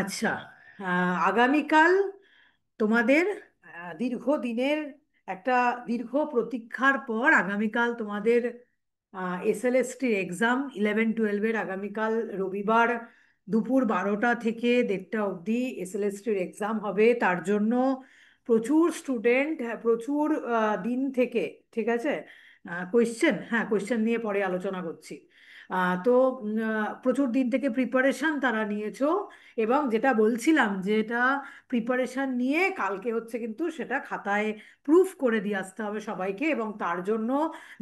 আচ্ছা। আগামীকাল তোমাদের দীর্ঘদিনের একটা দীর্ঘ প্রতীক্ষার পর আগামীকাল তোমাদের এসএলএসটির এক্সাম 11-12-এর আগামীকাল রবিবার দুপুর 12টা থেকে 1:30 অবধি এসএলএসটির এক্সাম হবে। তার জন্য প্রচুর স্টুডেন্ট, প্রচুর দিন থেকে, ঠিক আছে, কোয়েশ্চেন নিয়ে পরে আলোচনা করছি। তো প্রচুর দিন থেকে প্রিপারেশন তারা নিয়েছো, এবং যেটা বলছিলাম যে এটা প্রিপারেশন নিয়ে কালকে হচ্ছে কিন্তু সেটা খাতায় প্রুফ করে দিয়ে আসতে হবে সবাইকে। এবং তার জন্য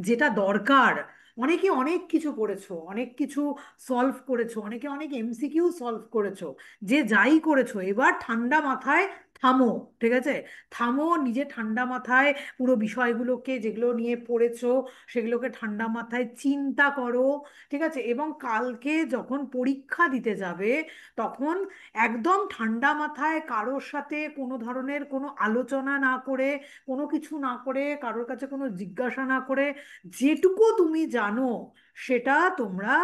যেটা দরকার, অনেকে অনেক কিছু করেছো, অনেক কিছু সলভ করেছো, অনেকে অনেক এমসিকিউ সলভ করেছো, যে যাই করেছো এবার ঠান্ডা মাথায় থামো। ঠিক আছে, থামো, নিজে ঠান্ডা মাথায় পুরো বিষয়গুলোকে যেগুলো নিয়ে পড়েছো সেগুলোকে ঠান্ডা মাথায় চিন্তা করো। ঠিক আছে, এবং কালকে যখন পরীক্ষা দিতে যাবে তখন একদম ঠান্ডা মাথায় কারোর সাথে কোনো ধরনের কোনো আলোচনা না করে, কোনো কিছু না করে, কারোর কাছে কোনো জিজ্ঞাসা না করে, যেটুকু তুমি জানো সেটা তোমরা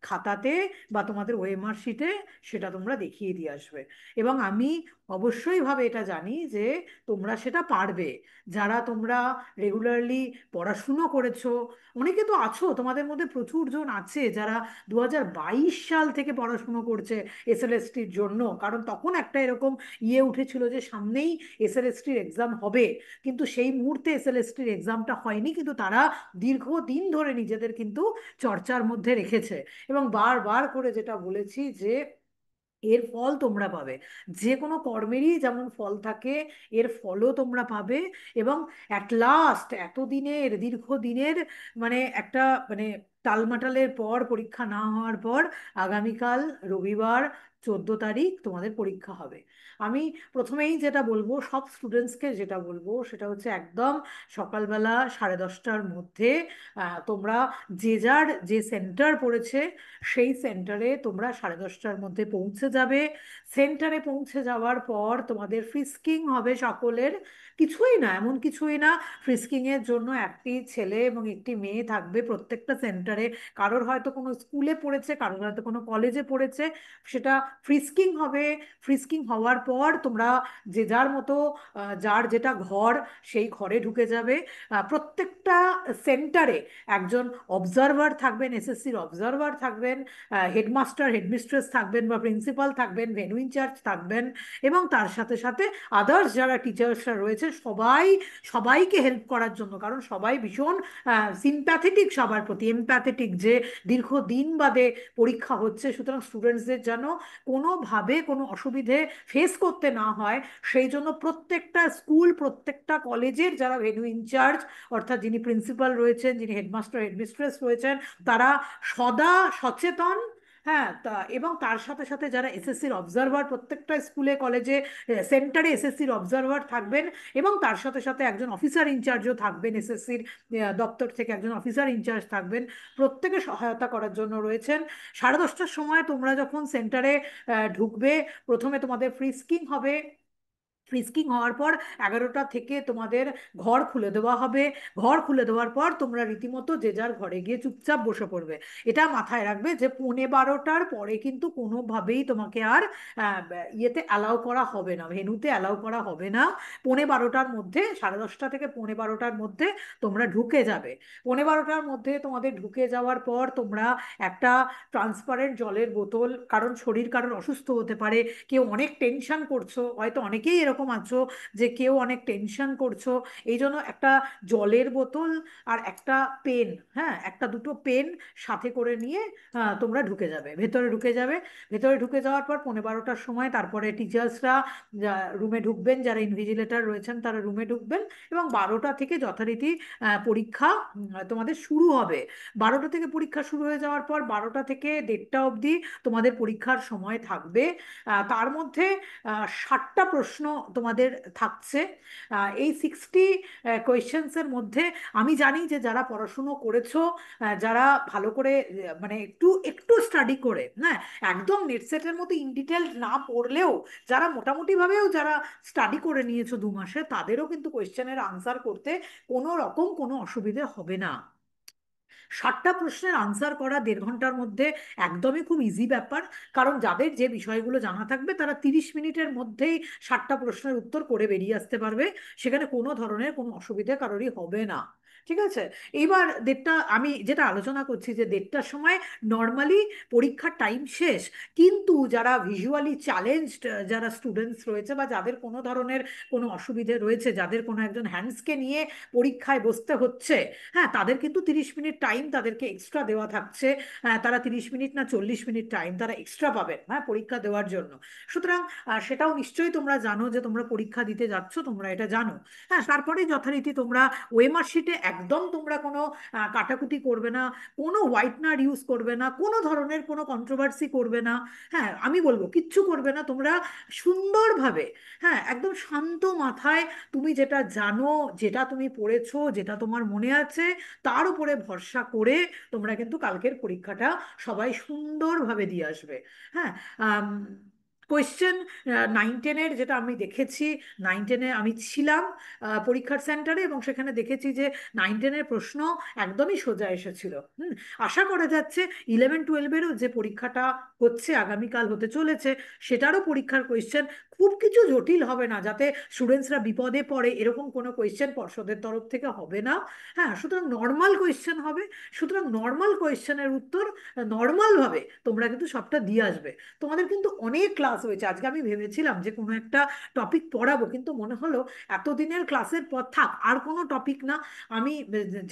খাতাতে বা তোমাদের ওএমআর শিটে সেটা তোমরা দেখিয়ে দিয়ে আসবে। এবং আমি অবশ্যই ভাবে এটা জানি যে তোমরা সেটা পারবে। যারা তোমরা রেগুলারলি পড়াশুনো করেছো, অনেকে তো আছো তোমাদের মধ্যে, প্রচুর জন আছে যারা 2022 সাল থেকে পড়াশুনো করছে এসএলএসটির জন্য। কারণ তখন একটা এরকম উঠেছিল যে সামনেই এসএলএসটির এক্সাম হবে, কিন্তু সেই মুহূর্তে এসএলএসটির এক্সামটা হয়নি, কিন্তু তারা দীর্ঘদিন ধরে নিজেদের কিন্তু চর্চার মধ্যে রেখেছে। এবং বারবার করে যেটা বলেছি যে এর ফল তোমরা পাবে। যে কোনো কর্মেরই যেমন ফল থাকে, এর ফলও তোমরা পাবে। এবং অ্যাট লাস্ট এতদিনের দীর্ঘদিনের মানে একটা মানে টালমাটালের পর, পরীক্ষা না হওয়ার পর আগামীকাল রবিবার 14 তারিখ তোমাদের পরীক্ষা হবে। আমি প্রথমেই যেটা বলবো, সব স্টুডেন্টসকে যেটা বলবো সেটা হচ্ছে একদম সকালবেলা 10:30টার মধ্যে তোমরা যে যার যে সেন্টার পড়েছে সেই সেন্টারে তোমরা 10:30টার মধ্যে পৌঁছে যাবে। সেন্টারে পৌঁছে যাওয়ার পর তোমাদের ফ্রিস্কিং হবে সকলের। কিছুই না, এমন কিছুই না। ফ্রিস্কিং এর জন্য একটি ছেলে এবং একটি মেয়ে থাকবে প্রত্যেকটা সেন্টারে। কারোর হয়তো কোনো স্কুলে পড়েছে, কারোর হয়তো কোনো কলেজে পড়েছে, সেটা ফ্রিস্কিং হবে। ফ্রিস্কিং হওয়ার পর তোমরা যে যার মতো যার যেটা ঘর সেই ঘরে ঢুকে যাবে। প্রত্যেকটা সেন্টারে একজন অবজারভার থাকবেন, এসএসসির অবজারভার থাকবেন, হেডমাস্টার হেডমিস্ট্রেস থাকবেন বা প্রিন্সিপাল থাকবেন, ভেন্যু ইনচার্জ থাকবেন, এবং তার সাথে সাথে আদার্স যারা টিচার্সরা রয়েছে সবাই সবাইকে হেল্প করার জন্য। কারণ সবাই ভীষণ সিম্প্যাথেটিক, সবার প্রতি এমপ্যাথেটিক, যে দীর্ঘদিন বাদে পরীক্ষা হচ্ছে, সুতরাং স্টুডেন্টসদের যেন কোনোভাবে কোনো অসুবিধে ফেস করতে না হয় সেই জন্য প্রত্যেকটা স্কুল, প্রত্যেকটা কলেজের যারা ভেন্যু ইনচার্জ, অর্থাৎ যিনি প্রিন্সিপাল রয়েছেন, যিনি হেডমাস্টার হেডমিস্ট্রেস রয়েছেন, তারা সদা সচেতন। হ্যাঁ, এবং তার সাথে সাথে যারা এসএসসির অবজারভার, প্রত্যেকটা স্কুলে কলেজে সেন্টারে এসএসসির অবজারভার থাকবেন, এবং তার সাথে সাথে একজন অফিসার ইনচার্জও থাকবেন, এসএসসির দপ্তর থেকে একজন অফিসার ইনচার্জ থাকবেন। প্রত্যেকে সহায়তা করার জন্য রয়েছেন। 10:30টার সময় তোমরা যখন সেন্টারে ঢুকবে, প্রথমে তোমাদের ফ্রিস্কিং হবে। ফ্রিস্কিং হওয়ার পর 11টা থেকে তোমাদের ঘর খুলে দেওয়া হবে। ঘর খুলে দেওয়ার পর তোমরা রীতিমতো যে যার ঘরে গিয়ে চুপচাপ বসে পড়বে। এটা মাথায় রাখবে যে 12:15টার পরে কিন্তু কোনোভাবেই তোমাকে আর ইয়েতে অ্যালাউ করা হবে না, ভেন্যুতে অ্যালাউ করা হবে না। 12:15টার মধ্যে, 10:30টা থেকে 12:15টার মধ্যে তোমরা ঢুকে যাবে। 12:15টার মধ্যে তোমাদের ঢুকে যাওয়ার পর তোমরা একটা ট্রান্সপারেন্ট জলের বোতল, কারণ শরীর কারোর অসুস্থ হতে পারে, কেউ অনেক টেনশন করছো, হয়তো অনেকেই এরকম আছো যে কেউ অনেক টেনশন করছো, এই জন্য একটা জলের বোতল আর একটা পেন, হ্যাঁ, একটা দুটো পেন সাথে করে নিয়ে তোমরা ঢুকে যাবে, ভেতরে ঢুকে যাবে। ভেতরে ঢুকে যাওয়ার পর 12:15টার সময় তারপরে টিচার্সরা রুমে ঢুকবেন, যারা ইনভিজিলেটর রয়েছেন তারা রুমে ঢুকবেন, এবং 12টা থেকে যথারীতি পরীক্ষা তোমাদের শুরু হবে। 12টা থেকে পরীক্ষা শুরু হয়ে যাওয়ার পর 12টা থেকে 1:30 অবধি তোমাদের পরীক্ষার সময় থাকবে। তার মধ্যে 60টা প্রশ্ন তোমাদের থাকছে। এই 60 কোয়েশ্চেন্সের মধ্যে আমি জানি যে যারা পড়াশুনো করেছো, যারা ভালো করে মানে একটু একটু স্টাডি করে, হ্যাঁ, একদম নেট সেটের মতো ইন ডিটেল না পড়লেও যারা মোটামুটি ভাবেও যারা স্টাডি করে নিয়েছো 2 মাসে, তাদেরও কিন্তু কোয়েশ্চেনের আনসার করতে কোনো রকম কোনো অসুবিধে হবে না। 60টা প্রশ্নের আনসার করা 1.5 ঘন্টার মধ্যে একদমই খুব ইজি ব্যাপার। কারণ যাদের যে বিষয়গুলো জানা থাকবে তারা 30 মিনিটের মধ্যেই 60টা প্রশ্নের উত্তর করে বেরিয়ে আসতে পারবে। সেখানে কোনো ধরনের কোনো অসুবিধা কারোরই হবে না। ঠিক আছে। এইবার আমি যেটা আলোচনা করছি যে 1:30টার সময় নর্মালি পরীক্ষার টাইম শেষ, কিন্তু যারা ভিজুয়ালি চ্যালেঞ্জড, যারা স্টুডেন্টস রয়েছে বা যাদের কোনো ধরনের কোনো অসুবিধে রয়েছে, যাদের কোনো একজন হ্যান্ডসকে নিয়ে পরীক্ষায় বসতে হচ্ছে, হ্যাঁ, তাদের কিন্তু 30 মিনিট টাইম তাদেরকে এক্সট্রা দেওয়া থাকছে। হ্যাঁ, তারা 30 মিনিট না 40 মিনিট টাইম তারা এক্সট্রা পাবেন, হ্যাঁ, পরীক্ষা দেওয়ার জন্য। সুতরাং সেটাও নিশ্চয়ই তোমরা জানো যে তোমরা পরীক্ষা দিতে যাচ্ছ, তোমরা এটা জানো। হ্যাঁ, তারপরে যথারীতি তোমরা ওএমআর শিটে একদম তোমরা কোনো কাটাকুটি করবে না, কোনো হোয়াইটনার ইউজ করবে না, কোনো ধরনের কোনো কন্ট্রোভার্সি করবে না। হ্যাঁ, আমি বলবো কিচ্ছু করবে না, তোমরা সুন্দরভাবে, হ্যাঁ, একদম শান্ত মাথায় তুমি যেটা জানো, যেটা তুমি পড়েছো, যেটা তোমার মনে আছে, তার উপরে ভরসা করে তোমরা কিন্তু কালকের পরীক্ষাটা সবাই সুন্দরভাবে দিয়ে আসবে। হ্যাঁ। কোয়েশ্চেন 9-10-এর যেটা আমি দেখেছি, 9-10-এ আমি ছিলাম পরীক্ষার সেন্টারে, এবং সেখানে দেখেছি যে 9-10-এর প্রশ্ন একদমই সোজা এসেছিল। আশা করা যাচ্ছে 11-12-এরও যে পরীক্ষাটা হচ্ছে, আগামীকাল হতে চলেছে, সেটারও পরীক্ষার কোয়েশ্চেন খুব কিছু জটিল হবে না, যাতে স্টুডেন্টসরা বিপদে পড়ে এরকম কোনো কোয়েশ্চেন পর্ষদের তরফ থেকে হবে না। হ্যাঁ, সুতরাং নর্মাল কোয়েশ্চেন হবে। সুতরাং নর্মাল কোয়েশ্চেনের উত্তর নর্মালভাবে তোমরা কিন্তু সবটা দিয়ে আসবে। তোমাদের কিন্তু অনেক ক্লাস হয়েছে আজকে, আমি ভেবেছিলাম যে কোনো একটা টপিক পড়াবো, কিন্তু মনে হলো এতদিনের ক্লাসের পর থাক, আর কোনো টপিক না, আমি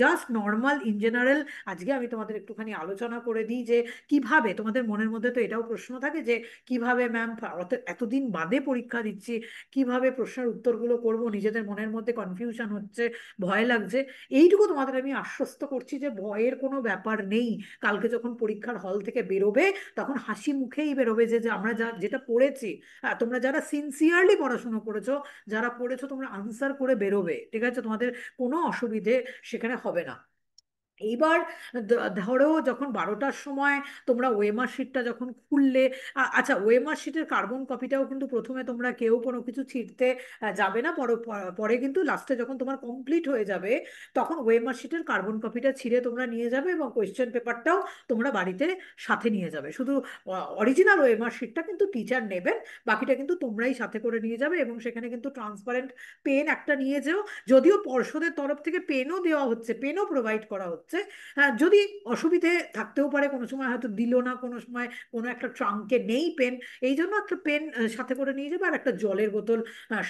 জাস্ট নর্মাল ইন জেনারেল আজকে আমি তোমাদের একটুখানি আলোচনা করে দিই যে কিভাবে তোমাদের মনের মধ্যে তো এটাও প্রশ্ন থাকে যে কিভাবে ম্যাম এতদিন বাদে পরীক্ষা দিচ্ছি, কিভাবে প্রশ্নের উত্তরগুলো করব, নিজেদের মনের মধ্যে কনফিউশন হচ্ছে, ভয় লাগছে। এইটুকু তোমাদের আমি আশ্বস্ত করছি যে ভয়ের কোনো ব্যাপার নেই। কালকে যখন পরীক্ষার হল থেকে বেরোবে তখন হাসি মুখেই বেরোবে যে যে আমরা যেটা পড়েছি, তোমরা যারা সিনসিয়ারলি পড়াশোনা করেছো, যারা পড়েছো, তোমরা আনসার করে বেরোবে। ঠিক আছে, তোমাদের কোনো অসুবিধে সেখানে হবে না। এইবার ধরো যখন 12টার সময় তোমরা ওএমআর শিটটা যখন খুললে, আচ্ছা, ওএমআর শিটের কার্বন কপিটাও কিন্তু প্রথমে তোমরা কেউ কোনো কিছু ছিঁড়তে যাবে না, পরে পরে কিন্তু লাস্টে যখন তোমার কমপ্লিট হয়ে যাবে তখন ওএমআর শিটের কার্বন কপিটা ছিঁড়ে তোমরা নিয়ে যাবে, এবং কোয়েশ্চেন পেপারটাও তোমরা বাড়িতে সাথে নিয়ে যাবে। শুধু অরিজিনাল ওএমআর শিটটা কিন্তু টিচার নেবেন, বাকিটা কিন্তু তোমরাই সাথে করে নিয়ে যাবে। এবং সেখানে কিন্তু ট্রান্সপারেন্ট পেন একটা নিয়ে যেও, যদিও পর্ষদের তরফ থেকে পেনও দেওয়া হচ্ছে, পেনও প্রোভাইড করা হচ্ছে। হ্যাঁ, যদি অসুবিধে থাকতেও পারে, কোনো সময় হয়তো দিল না, কোনো সময় কোনো একটা ট্রাঙ্কে নেই পেন, এই জন্য একটা পেন সাথে করে নিয়ে যাবে, আর একটা জলের বোতল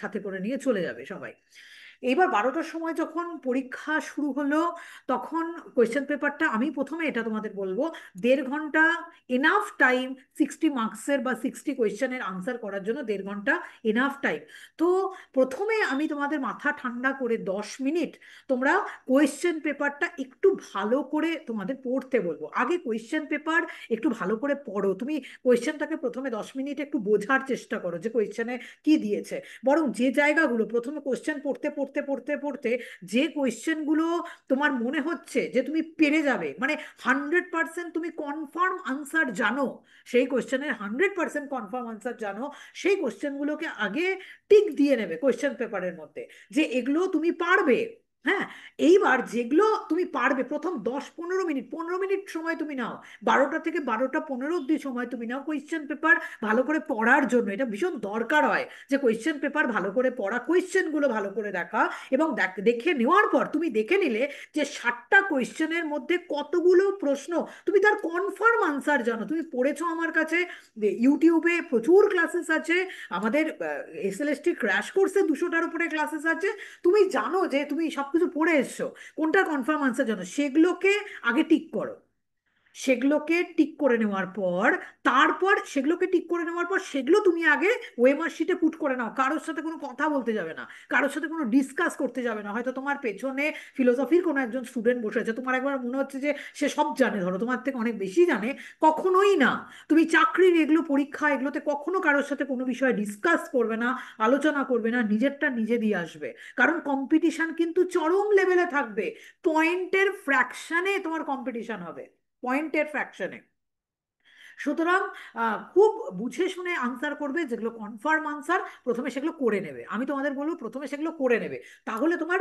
সাথে করে নিয়ে চলে যাবে সবাই। এইবার 12টার সময় যখন পরীক্ষা শুরু হলো তখন কোয়েশ্চেন পেপারটা, আমি প্রথমে এটা তোমাদের বলবো, 1.5 ঘন্টা এনাফ টাইম। 60 মার্কসের বা 60 কোয়েশ্চেনের আনসার করার জন্য 1.5 ঘন্টা এনাফ টাইম। তো প্রথমে আমি তোমাদের মাথা ঠান্ডা করে 10 মিনিট তোমরা কোয়েশ্চেন পেপারটা একটু ভালো করে তোমাদের পড়তে বলবো। আগে কোয়েশ্চেন পেপার একটু ভালো করে পড়ো, তুমি কোয়েশ্চেনটাকে প্রথমে 10 মিনিট একটু বোঝার চেষ্টা করো যে কোয়েশ্চেনে কি দিয়েছে। বরং যে জায়গাগুলো প্রথমে কোয়েশ্চেন পড়তে পড়তে পড়তে পড়তে যে কোয়েশ্চেনগুলো তোমার মনে হচ্ছে যে তুমি পেরে যাবে, মানে 100% তুমি কনফার্ম আনসার জানো, সেই কোয়েশ্চেনের 100% কনফার্ম আনসার জানো, সেই কোয়েশ্চেনগুলোকে আগে টিক দিয়ে নেবে কোয়েশ্চেন পেপারের মধ্যে, যে এগুলো তুমি পারবে। হ্যাঁ, এইবার যেগুলো তুমি পারবে প্রথম 10-15 মিনিট, 15 মিনিট সময় তুমি নাও, 12টা থেকে 12টা 15 অব্দি সময় তুমি নাও কোয়েশ্চেন পেপার ভালো করে পড়ার জন্য। এটা ভীষণ দরকার হয় যে কোয়েশ্চেন পেপার ভালো করে পড়া, কোয়েশ্চেনগুলো ভালো করে দেখা, এবং দেখে নেওয়ার পর তুমি দেখে নিলে যে 60টা কোয়েশ্চেনের মধ্যে কতগুলো প্রশ্ন তুমি তার কনফার্ম আনসার জানো, তুমি পড়েছো আমার কাছে। ইউটিউবে প্রচুর ক্লাসেস আছে, আমাদের এসএলএসটি ক্র্যাশ কোর্সে 200টার উপরে ক্লাসেস আছে। তুমি জানো যে তুমি সবকিছু পড়ে এসছো, কোনটা কনফার্ম আনসার জানো, সেগুলোকে আগে টিক করো। সেগুলোকে টিক করে নেওয়ার পর, সেগুলোকে টিক করে নেওয়ার পর সেগুলো তুমি আগে ওয়েমার শিটে পুট করে নাও। কারোর সাথে কোনো কথা বলতে যাবে না, কারোর সাথে কোনো ডিসকাস করতে যাবে না। হয়তো তোমার পেছনে ফিলোসফির কোনো একজন স্টুডেন্ট বসে আছে, তোমার একবার মনে হচ্ছে যে সে সব জানে, ধরো তোমার থেকে অনেক বেশি জানে, কখনোই না। তুমি চাকরির এগুলো পরীক্ষা এগুলোতে কখনো কারোর সাথে কোনো বিষয়ে ডিসকাস করবে না, আলোচনা করবে না, নিজেরটা নিজে দিয়ে আসবে। কারণ কম্পিটিশন কিন্তু চরম লেভেলে থাকবে, পয়েন্টের ফ্র্যাকশনে তোমার কম্পিটিশন হবে, পয়েন্টের ফ্র্যাকশনে। সুতরাং খুব বুঝে শুনে আনসার করবে, যেগুলো কনফার্ম আনসার প্রথমে সেগুলো করে নেবে। আমি তোমাদের বলবো প্রথমে সেগুলো করে নেবে, তাহলে তোমার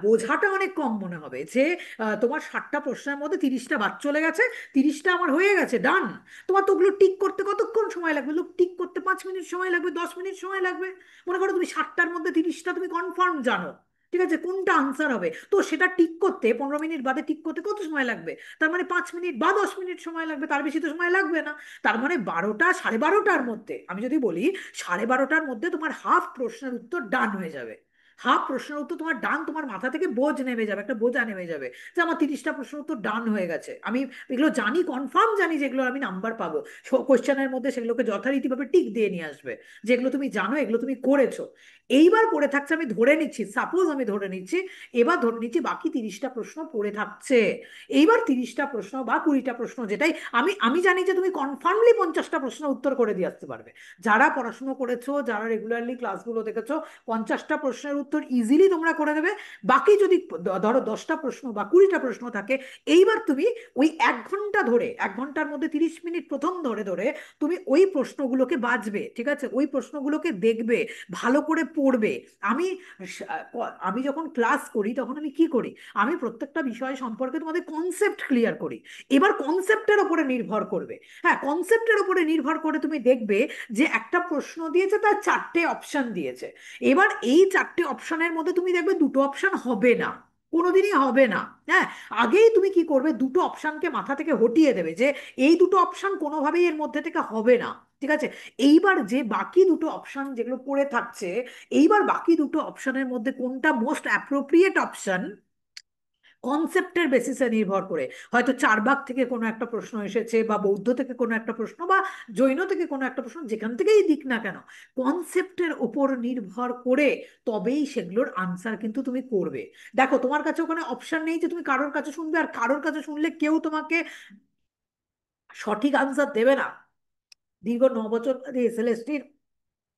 বোঝাটা অনেক কম মনে হবে যে তোমার 60টা প্রশ্নের মধ্যে 30টা বাদ চলে গেছে, 30টা আমার হয়ে গেছে, ডান। তোমার তো ওগুলো টিক করতে কতক্ষণ সময় লাগবে? লোক টিক করতে 5 মিনিট সময় লাগবে, 10 মিনিট সময় লাগবে। মনে করো তুমি 60টার মধ্যে 30টা তুমি কনফার্ম জানো, ঠিক আছে, কোনটা আনসার হবে, তো সেটা টিক করতে 15 মিনিট বাদে টিক করতে কত সময় লাগবে? তার মানে 5 মিনিট বা 10 মিনিট সময় লাগবে, তার বেশি তো সময় লাগবে না। তার মানে 12টা, 12:30টার মধ্যে, আমি যদি বলি 12:30টার মধ্যে তোমার হাফ প্রশ্নের উত্তর ডান হয়ে যাবে। হাফ প্রশ্নের উত্তর তোমার ডান, তোমার মাথা থেকে বোঝ নেমে যাবে, একটা বোঝা নেমে যাবে যে আমার 30টা প্রশ্নের উত্তর ডান হয়ে গেছে। আমি এগুলো জানি, কনফার্ম জানি যেগুলো আমি নাম্বার পাবো। কোশ্চেনের মধ্যে সেগুলোকে যথারীতিভাবে টিক দিয়ে নিয়ে আসবে, যেগুলো তুমি জানো, এগুলো তুমি করেছো। এইবার পড়ে থাকছে, আমি ধরে নিচ্ছি, সাপোজ আমি ধরে নিচ্ছি, এবার ধরে নিচ্ছি বাকি 30টা প্রশ্ন পড়ে থাকছে। এইবার 30টা প্রশ্ন বা 20টা প্রশ্ন, যেটাই আমি আমি জানি যে তুমি কনফার্মলি 50টা প্রশ্ন উত্তর করে দিয়ে আসতে পারবে। যারা পড়াশুনো করেছো, যারা রেগুলারলি ক্লাসগুলো দেখেছো, 50টা প্রশ্নের উত্তর ইজিলি তোমরা করে দেবে। বাকি যদি ধরো 10টা প্রশ্ন বা 20টা প্রশ্ন থাকে, এইবার তুমি ওই 1 ঘন্টা ধরে, 1 ঘন্টার মধ্যে 30 মিনিট প্রথম ধরে ধরে তুমি ওই প্রশ্নগুলোকে বাছবে, ঠিক আছে, ওই প্রশ্নগুলোকে দেখবে, ভালো করে পড়বে। আমি আমি যখন ক্লাস করি তখন আমি কি করি, আমি প্রত্যেকটা বিষয় সম্পর্কে তোমাদের কনসেপ্ট ক্লিয়ার করি। এবার কনসেপ্টের ওপরে নির্ভর করবে, হ্যাঁ, কনসেপ্টের ওপরে নির্ভর করে তুমি দেখবে যে একটা প্রশ্ন দিয়েছে, তার 4টে অপশন দিয়েছে। এবার এই 4টে অপশনের মধ্যে তুমি দেখবে দুটো অপশন হবে না, কোনোদিনই হবে না। হ্যাঁ, আগেই তুমি কি করবে, দুটো অপশনকে মাথা থেকে হটিয়ে দেবে যে এই দুটো অপশন কোনোভাবেই এর মধ্যে থেকে হবে না, ঠিক আছে। এইবার যে বাকি দুটো অপশন যেগুলো পড়ে থাকছে, এইবার বাকি দুটো অপশনের মধ্যে কোনটা মোস্ট অ্যাপ্রোপ্রিয়েট অপশন, কনসেপ্টের বেসিসে নির্ভর করে, হয়তো চারবাক থেকে কোনো একটা প্রশ্ন এসেছে, বা বৌদ্ধ থেকে কোনো একটা প্রশ্ন, বা জৈন থেকে কোনো একটা প্রশ্ন, যেখান থেকেই দিক না কেন, কনসেপ্টের ওপর নির্ভর করে তবেই সেগুলোর আনসার কিন্তু তুমি করবে। দেখো, তোমার কাছে ওখানে অপশন নেই যে তুমি কারোর কাছে শুনবে, আর কারোর কাছে শুনলে কেউ তোমাকে সঠিক আনসার দেবে না। দীর্ঘ 9 বছর ধরে এসএলএসটির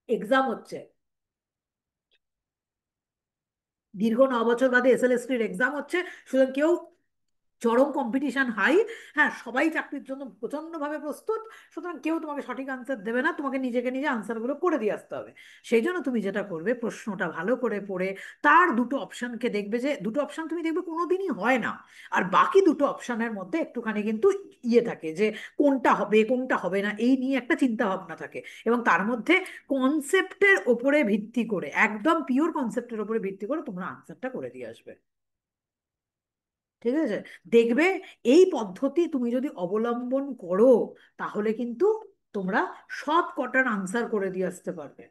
এক্সাম হচ্ছে, দীর্ঘ 9 বছর বাদে এসএলএসটির এক্সাম হচ্ছে, সুতরাং কেউ, চরম কম্পিটিশন হাই, হ্যাঁ, সবাই চাকরির জন্য প্রচন্ডভাবে প্রস্তুত, সুতরাং কেউ তোমাকে সঠিক আনসার দেবে না, তোমাকে নিজেকে নিজে আনসারগুলো করে দিয়ে আসতে হবে। সেই জন্য তুমি যেটা করবে, প্রশ্নটা ভালো করে পড়ে তার দুটো অপশনকে দেখবে, যে দুটো অপশন তুমি দেখবে কোনোদিনই হয় না, আর বাকি দুটো অপশনের মধ্যে একটুখানি কিন্তু ইয়ে থাকে যে কোনটা হবে কোনটা হবে না, এই নিয়ে একটা চিন্তা ভাবনা থাকে। এবং তার মধ্যে কনসেপ্টের ওপরে ভিত্তি করে, একদম পিওর কনসেপ্টের ওপরে ভিত্তি করে তোমরা আনসারটা করে দিয়ে আসবে, ঠিক আছে। দেখবে এই পদ্ধতি তুমি যদি অবলম্বন করো, তাহলে কিন্তু তোমরা সব কটার আনসার করে দিয়ে আসতে পারবে।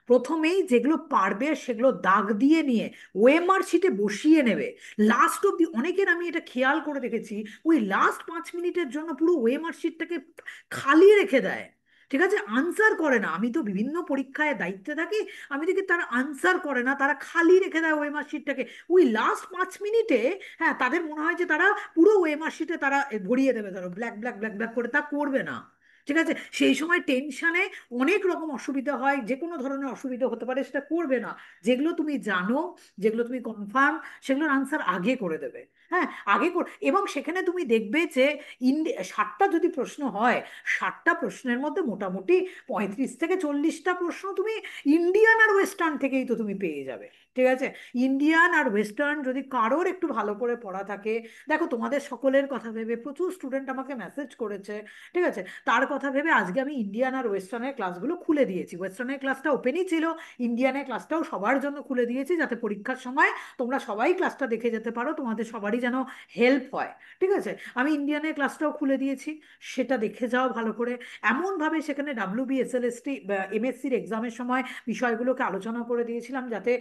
প্রথমেই যেগুলো পারবে সেগুলো দাগ দিয়ে নিয়ে ওএমআর শিটে বসিয়ে নেবে। লাস্ট অব্দি অনেকের আমি এটা খেয়াল করে দেখেছি, ওই লাস্ট 5 মিনিটের জন্য পুরো ওএমআর শিটটাকে খালি রেখে দেয়, ঠিক আছে, আনসার করে না। আমি তো বিভিন্ন পরীক্ষায় দায়িত্বে থাকি, আমি দেখি তারা আনসার করে না, তারা খালি রেখে দেয় ওএমআর শিটটাকে ওই লাস্ট 5 মিনিটে। হ্যাঁ, তাদের মনে হয় যে তারা পুরো ওএমআর শিটে তারা ভরিয়ে দেবে, ধরো ব্ল্যাক ব্ল্যাক ব্ল্যাক ব্ল্যাক করে, তা করবে না, ঠিক আছে। সেই সময় টেনশনে অনেক রকম অসুবিধা হয়, যে কোনো ধরনের অসুবিধা হতে পারে, সেটা করবে না। যেগুলো তুমি জানো, যেগুলো তুমি কনফার্ম, সেগুলোর আনসার আগে করে দেবে। হ্যাঁ, এবং সেখানে তুমি দেখবে যে 60টা যদি প্রশ্ন হয়, 60টা প্রশ্নের মধ্যে মোটামুটি 35 থেকে 40টা প্রশ্ন তুমি ইন্ডিয়ান আর ওয়েস্টার্ন থেকেই তো তুমি পেয়ে যাবে, ঠিক আছে। ইন্ডিয়ান আর ওয়েস্টার্ন যদি কারোর একটু ভালো করে পড়া থাকে, দেখো তোমাদের সকলের কথা ভেবে প্রচুর স্টুডেন্ট আমাকে মেসেজ করেছে, ঠিক আছে, তার কথা ভেবে আজকে আমি ইন্ডিয়ান আর ওয়েস্টার্নের ক্লাসগুলো খুলে দিয়েছি। ওয়েস্টার্নের ক্লাসটা ওপেনই ছিল, ইন্ডিয়ানের ক্লাসটাও সবার জন্য খুলে দিয়েছি, যাতে পরীক্ষার সময় তোমরা সবাই ক্লাসটা দেখে যেতে পারো, তোমাদের সবারই যেন হেল্প হয়, ঠিক আছে। আমি ইন্ডিয়ানের ক্লাসটাও খুলে দিয়েছি, সেটা দেখে যাও ভালো করে। এমনভাবে সেখানে WBSLST MSCর এক্সামের সময় বিষয়গুলোকে আলোচনা করে দিয়েছিলাম, যাতে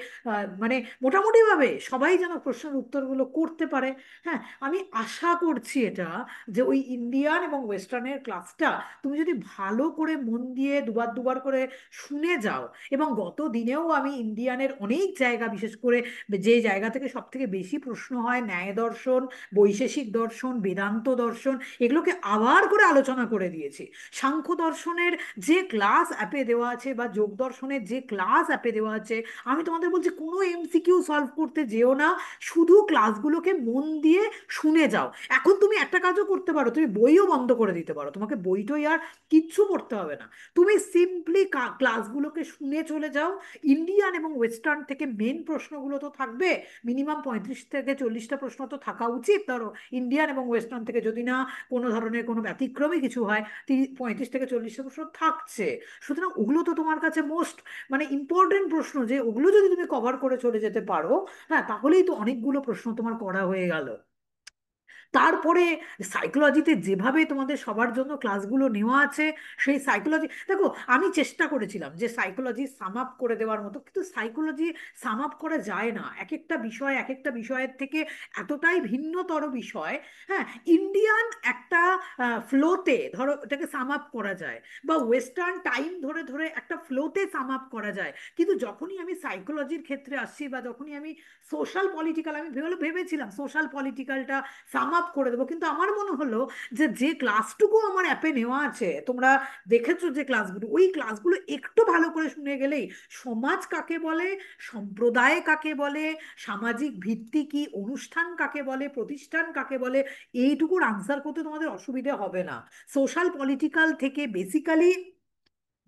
মানে মোটামুটিভাবে সবাই যেন প্রশ্নের উত্তরগুলো করতে পারে। হ্যাঁ, আমি আশা করছি এটা, যে ওই ইন্ডিয়ান এবং ওয়েস্টার্নের ক্লাসটা তুমি যদি ভালো করে মন দিয়ে দুবার দুবার করে শুনে যাও, এবং গত দিনেও আমি ইন্ডিয়ানের অনেক জায়গা, বিশেষ করে যে জায়গা থেকে সব থেকে বেশি প্রশ্ন হয়, ন্যায় দর্শন, বৈশেষিক দর্শন, বেদান্ত দর্শন, এগুলোকে আবার করে আলোচনা করে দিয়েছি। সাংখ্য দর্শনের যে ক্লাস অ্যাপে দেওয়া আছে, বা যোগ দর্শনের যে ক্লাস অ্যাপে দেওয়া আছে, আমি তোমাদের বলছি কোনো এমসিকিউ সলভ করতে যেও না, শুধু ক্লাসগুলোকে মন দিয়ে শুনে যাও। এখন তুমি একটা কাজও করতে পারো, তুমি বইও বন্ধ করে দিতে পারো, তোমাকে বই টই আর কিচ্ছু পড়তে হবে না। তুমি সিম্পলি ক্লাসগুলোকে শুনে চলে যাও। ইন্ডিয়ান এবং ওয়েস্টার্ন থেকে মেন প্রশ্নগুলো তো থাকবে, মিনিমাম 35 থেকে 40টা প্রশ্ন তো থাকা উচিত। ধরো ইন্ডিয়ান এবং ওয়েস্টার্ন থেকে যদি না কোনো ধরনের কোনো ব্যতিক্রমী কিছু হয়, 35 থেকে 40টা প্রশ্ন থাকছে। সুতরাং ওগুলো তো তোমার কাছে মোস্ট মানে ইম্পর্টেন্ট প্রশ্ন, যে ওগুলো যদি তুমি কভার করে চলে যেতে পারো, হ্যাঁ, তাহলেই তো অনেকগুলো প্রশ্ন তোমার করা হয়ে গেল। তারপরে সাইকোলজিতে যেভাবে তোমাদের সবার জন্য ক্লাসগুলো নেওয়া আছে, সেই সাইকোলজি দেখো, আমি চেষ্টা করেছিলাম যে সাইকোলজি সাম আপ করে দেওয়ার মতো, কিন্তু সাইকোলজি সাম আপ করা যায় না। এক একটা বিষয় এক একটা বিষয়ের থেকে এতটাই ভিন্নতর বিষয়। হ্যাঁ, ইন্ডিয়ান একটা ফ্লোতে ধরো এটাকে সাম আপ করা যায়, বা ওয়েস্টার্ন টাইম ধরে ধরে একটা ফ্লোতে সাম আপ করা যায়। কিন্তু যখনই আমি সাইকোলজির ক্ষেত্রে আসছি, বা যখনই আমি সোশ্যাল পলিটিক্যাল, আমি ভেবেছিলাম সোশ্যাল পলিটিক্যালটা সাম আপ করে দেবো, কিন্তু আমার মনে হলো যে যে ক্লাসটুকু আমার অ্যাপে নেওয়া আছে, তোমরা দেখেছো যে ক্লাসগুলো, ওই ক্লাসগুলো একটু ভালো করে শুনে গেলেই সমাজ কাকে বলে, সম্প্রদায় কাকে বলে, সামাজিক ভিত্তি কি, অনুষ্ঠান কাকে বলে, প্রতিষ্ঠান কাকে বলে, এইটুকুর আনসার করতে তোমাদের অসুবিধা হবে না। সোশ্যাল পলিটিক্যাল থেকে বেসিক্যালি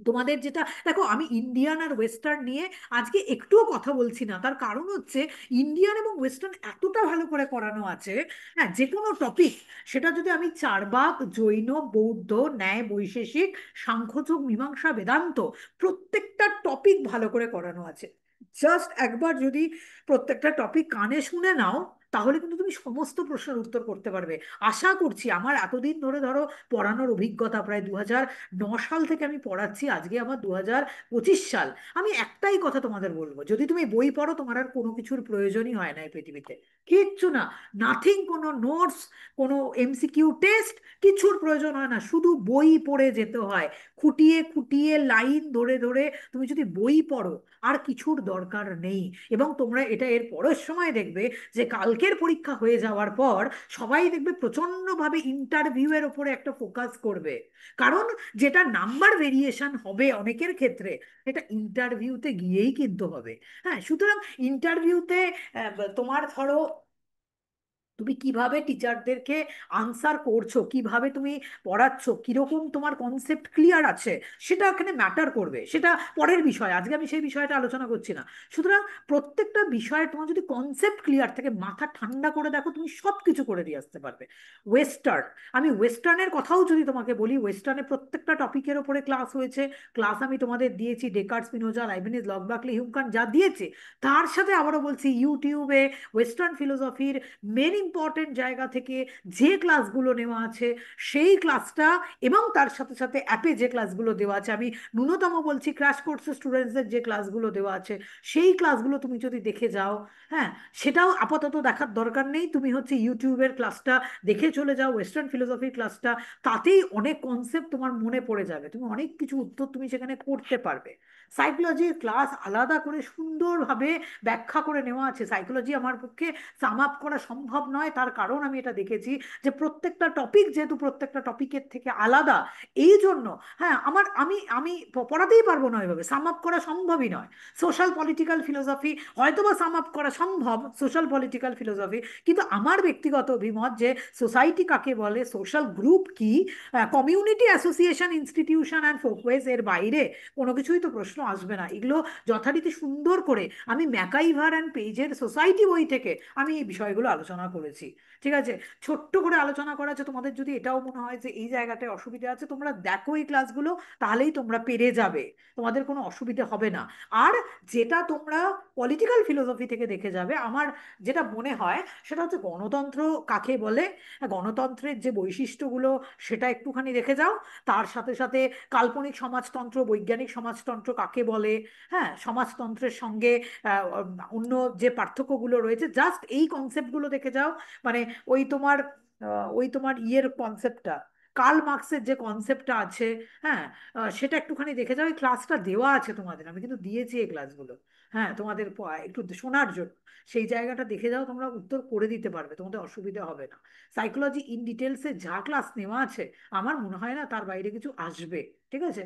তোমাদের যেটা দেখো, আমি ইন্ডিয়ান আর ওয়েস্টার্ন নিয়ে আজকে একটুও কথা বলছি না, তার কারণ হচ্ছে ইন্ডিয়ান এবং ওয়েস্টার্ন এতটা ভালো করে করানো আছে। হ্যাঁ, যে কোনো টপিক, সেটা যদি আমি চার্বাক, জৈন, বৌদ্ধ, ন্যায়, বৈশেষিক, সাংখ্যযোগ, মীমাংসা, বেদান্ত, প্রত্যেকটা টপিক ভালো করে করানো আছে। জাস্ট একবার যদি প্রত্যেকটা টপিক কানে শুনে নাও, তাহলে কিন্তু তুমি সমস্ত প্রশ্নের উত্তর করতে পারবে। আশা করছি, আমার এতদিন ধরে ধরো পড়ানোর অভিজ্ঞতা, প্রায় 2009 সাল থেকে আমি পড়াচ্ছি, আজকে আমার 2025 সাল। আমি একটাই কথা তোমাদের বলবো, যদি তুমি বই পড়ো, তোমার আর কোনো কিছুর প্রয়োজনই হয় না এই পৃথিবীতে। কিচ্ছু না, নাথিং, কোনো নোটস, কোনো এমসিকিউ টেস্ট, কিছুর প্রয়োজন হয় না, শুধু বই পড়ে যেতে হয়। খুঁটিয়ে খুঁটিয়ে লাইন ধরে ধরে তুমি যদি বই পড়ো, আর কিছুর দরকার নেই। এবং তোমরা এটা এর পরের সময় দেখবে যে কালকের পরীক্ষা হয়ে যাওয়ার পর সবাই দেখবে প্রচন্ডভাবে ইন্টারভিউ এর ওপরে একটা ফোকাস করবে। কারণ যেটা নাম্বার ভেরিয়েশন হবে অনেকের ক্ষেত্রে, এটা ইন্টারভিউতে গিয়েই কিন্তু হবে। হ্যাঁ, সুতরাং ইন্টারভিউতে তোমার ধরো তুমি কিভাবে টিচারদেরকে আনসার করছো, কিভাবে তুমি পড়াচ্ছ, কিরকম তোমার কনসেপ্ট ক্লিয়ার আছে, সেটা এখানে ম্যাটার করবে। সেটা পরের বিষয়, আজকে আমি সেই বিষয়টা আলোচনা করছি না। সুতরাং প্রত্যেকটা বিষয়ে তোমার যদি কনসেপ্ট ক্লিয়ার থাকে, মাথা ঠান্ডা করে দেখো, তুমি সব কিছু করে দিয়ে আসতে পারবে। ওয়েস্টার্ন, আমি ওয়েস্টার্নের কথাও যদি তোমাকে বলি, ওয়েস্টার্নে প্রত্যেকটা টপিকের ওপরে ক্লাস হয়েছে। ক্লাস আমি তোমাদের দিয়েছি, Descartes, Spinoza, Leibniz, Locke, Berkeley, Hume, Kant যা দিয়েছে, তার সাথে আবারও বলছি, ইউটিউবে ওয়েস্টার্ন ফিলোসফির মেন ইম্পর্টেন্ট জায়গা থেকে যে ক্লাসগুলো নেওয়া আছে, সেই ক্লাসটা, এবং তার সাথে সাথে অ্যাপে যে ক্লাসগুলো দেওয়া আছে, আমি ন্যূনতম বলছি ক্র্যাশ কোর্সের স্টুডেন্টসদের যে ক্লাসগুলো দেওয়া আছে, সেই ক্লাসগুলো তুমি যদি দেখে যাও, হ্যাঁ, সেটাও আপাতত দেখার দরকার নেই, তুমি হচ্ছে ইউটিউবের ক্লাসটা দেখে চলে যাও, ওয়েস্টার্ন ফিলোসফির ক্লাসটা, তাতেই অনেক কনসেপ্ট তোমার মনে পড়ে যাবে, তুমি অনেক কিছু উত্তর তুমি সেখানে করতে পারবে। সাইকোলজির ক্লাস আলাদা করে সুন্দরভাবে ব্যাখ্যা করে নেওয়া আছে। সাইকোলজি আমার পক্ষে সাম আপ করা সম্ভব নয়, তার কারণ আমি এটা দেখেছি যে প্রত্যেকটা টপিক যেহেতু প্রত্যেকটা টপিকের থেকে আলাদা, এই জন্য হ্যাঁ, আমার আমি আমি পড়াতেই পারবো না, এভাবে সাম আপ করা সম্ভবই নয়। সোশ্যাল পলিটিক্যাল ফিলোসফি হয়তো বা সাম আপ করা সম্ভব, সোশ্যাল পলিটিক্যাল ফিলোসফি, কিন্তু আমার ব্যক্তিগত অভিমত যে সোসাইটি কাকে বলে, সোশ্যাল গ্রুপ কি, কমিউনিটি, অ্যাসোসিয়েশন, ইনস্টিটিউশন অ্যান্ড ফোকওয়েজ, এর বাইরে কোনো কিছুই তো প্রশ্ন আসবে না। এগুলো যথারীতি সুন্দর করে আমি ম্যাকাইভার অ্যান্ড পেজের সোসাইটি বই থেকে আমি এই বিষয়গুলো আলোচনা করেছি। ঠিক আছে, ছোট্ট করে আলোচনা করা আছে। তোমাদের যদি এটাও মনে হয় যে এই জায়গাটায় অসুবিধা আছে, তোমরা দেখো এই ক্লাসগুলো, তাহলেই তোমরা পেরে যাবে, তোমাদের কোনো অসুবিধা হবে না। আর যেটা তোমরা পলিটিক্যাল ফিলোসফি থেকে দেখে যাবে, আমার যেটা মনে হয় সেটা হচ্ছে গণতন্ত্র কাকে বলে, গণতন্ত্রের যে বৈশিষ্ট্যগুলো, সেটা একটুখানি দেখে যাও। তার সাথে সাথে কাল্পনিক সমাজতন্ত্র, বৈজ্ঞানিক সমাজতন্ত্র কাকে বলে, হ্যাঁ, সমাজতন্ত্রের সঙ্গে আহ, অন্য যে পার্থক্যগুলো রয়েছে, জাস্ট এই কনসেপ্টগুলো দেখে যাও। মানে ওই তোমার ওই তোমার ইয়ের কনসেপ্টটা, কার্ল মার্কসের যে কনসেপ্টটা আছে, হ্যাঁ, সেটা একটুখানি দেখে যাও। এই ক্লাসটা দেওয়া আছে তোমাদের, আমি কিন্তু দিয়েছি এই ক্লাসগুলো, হ্যাঁ, তোমাদের একটু শোনার জন্য। সেই জায়গাটা দেখে যাও, তোমরা উত্তর করে দিতে পারবে, তোমাদের অসুবিধা হবে না। সাইকোলজি ইন ডিটেলসে যা ক্লাস নেওয়া আছে, আমার মনে হয় না তার বাইরে কিছু আসবে। ঠিক আছে?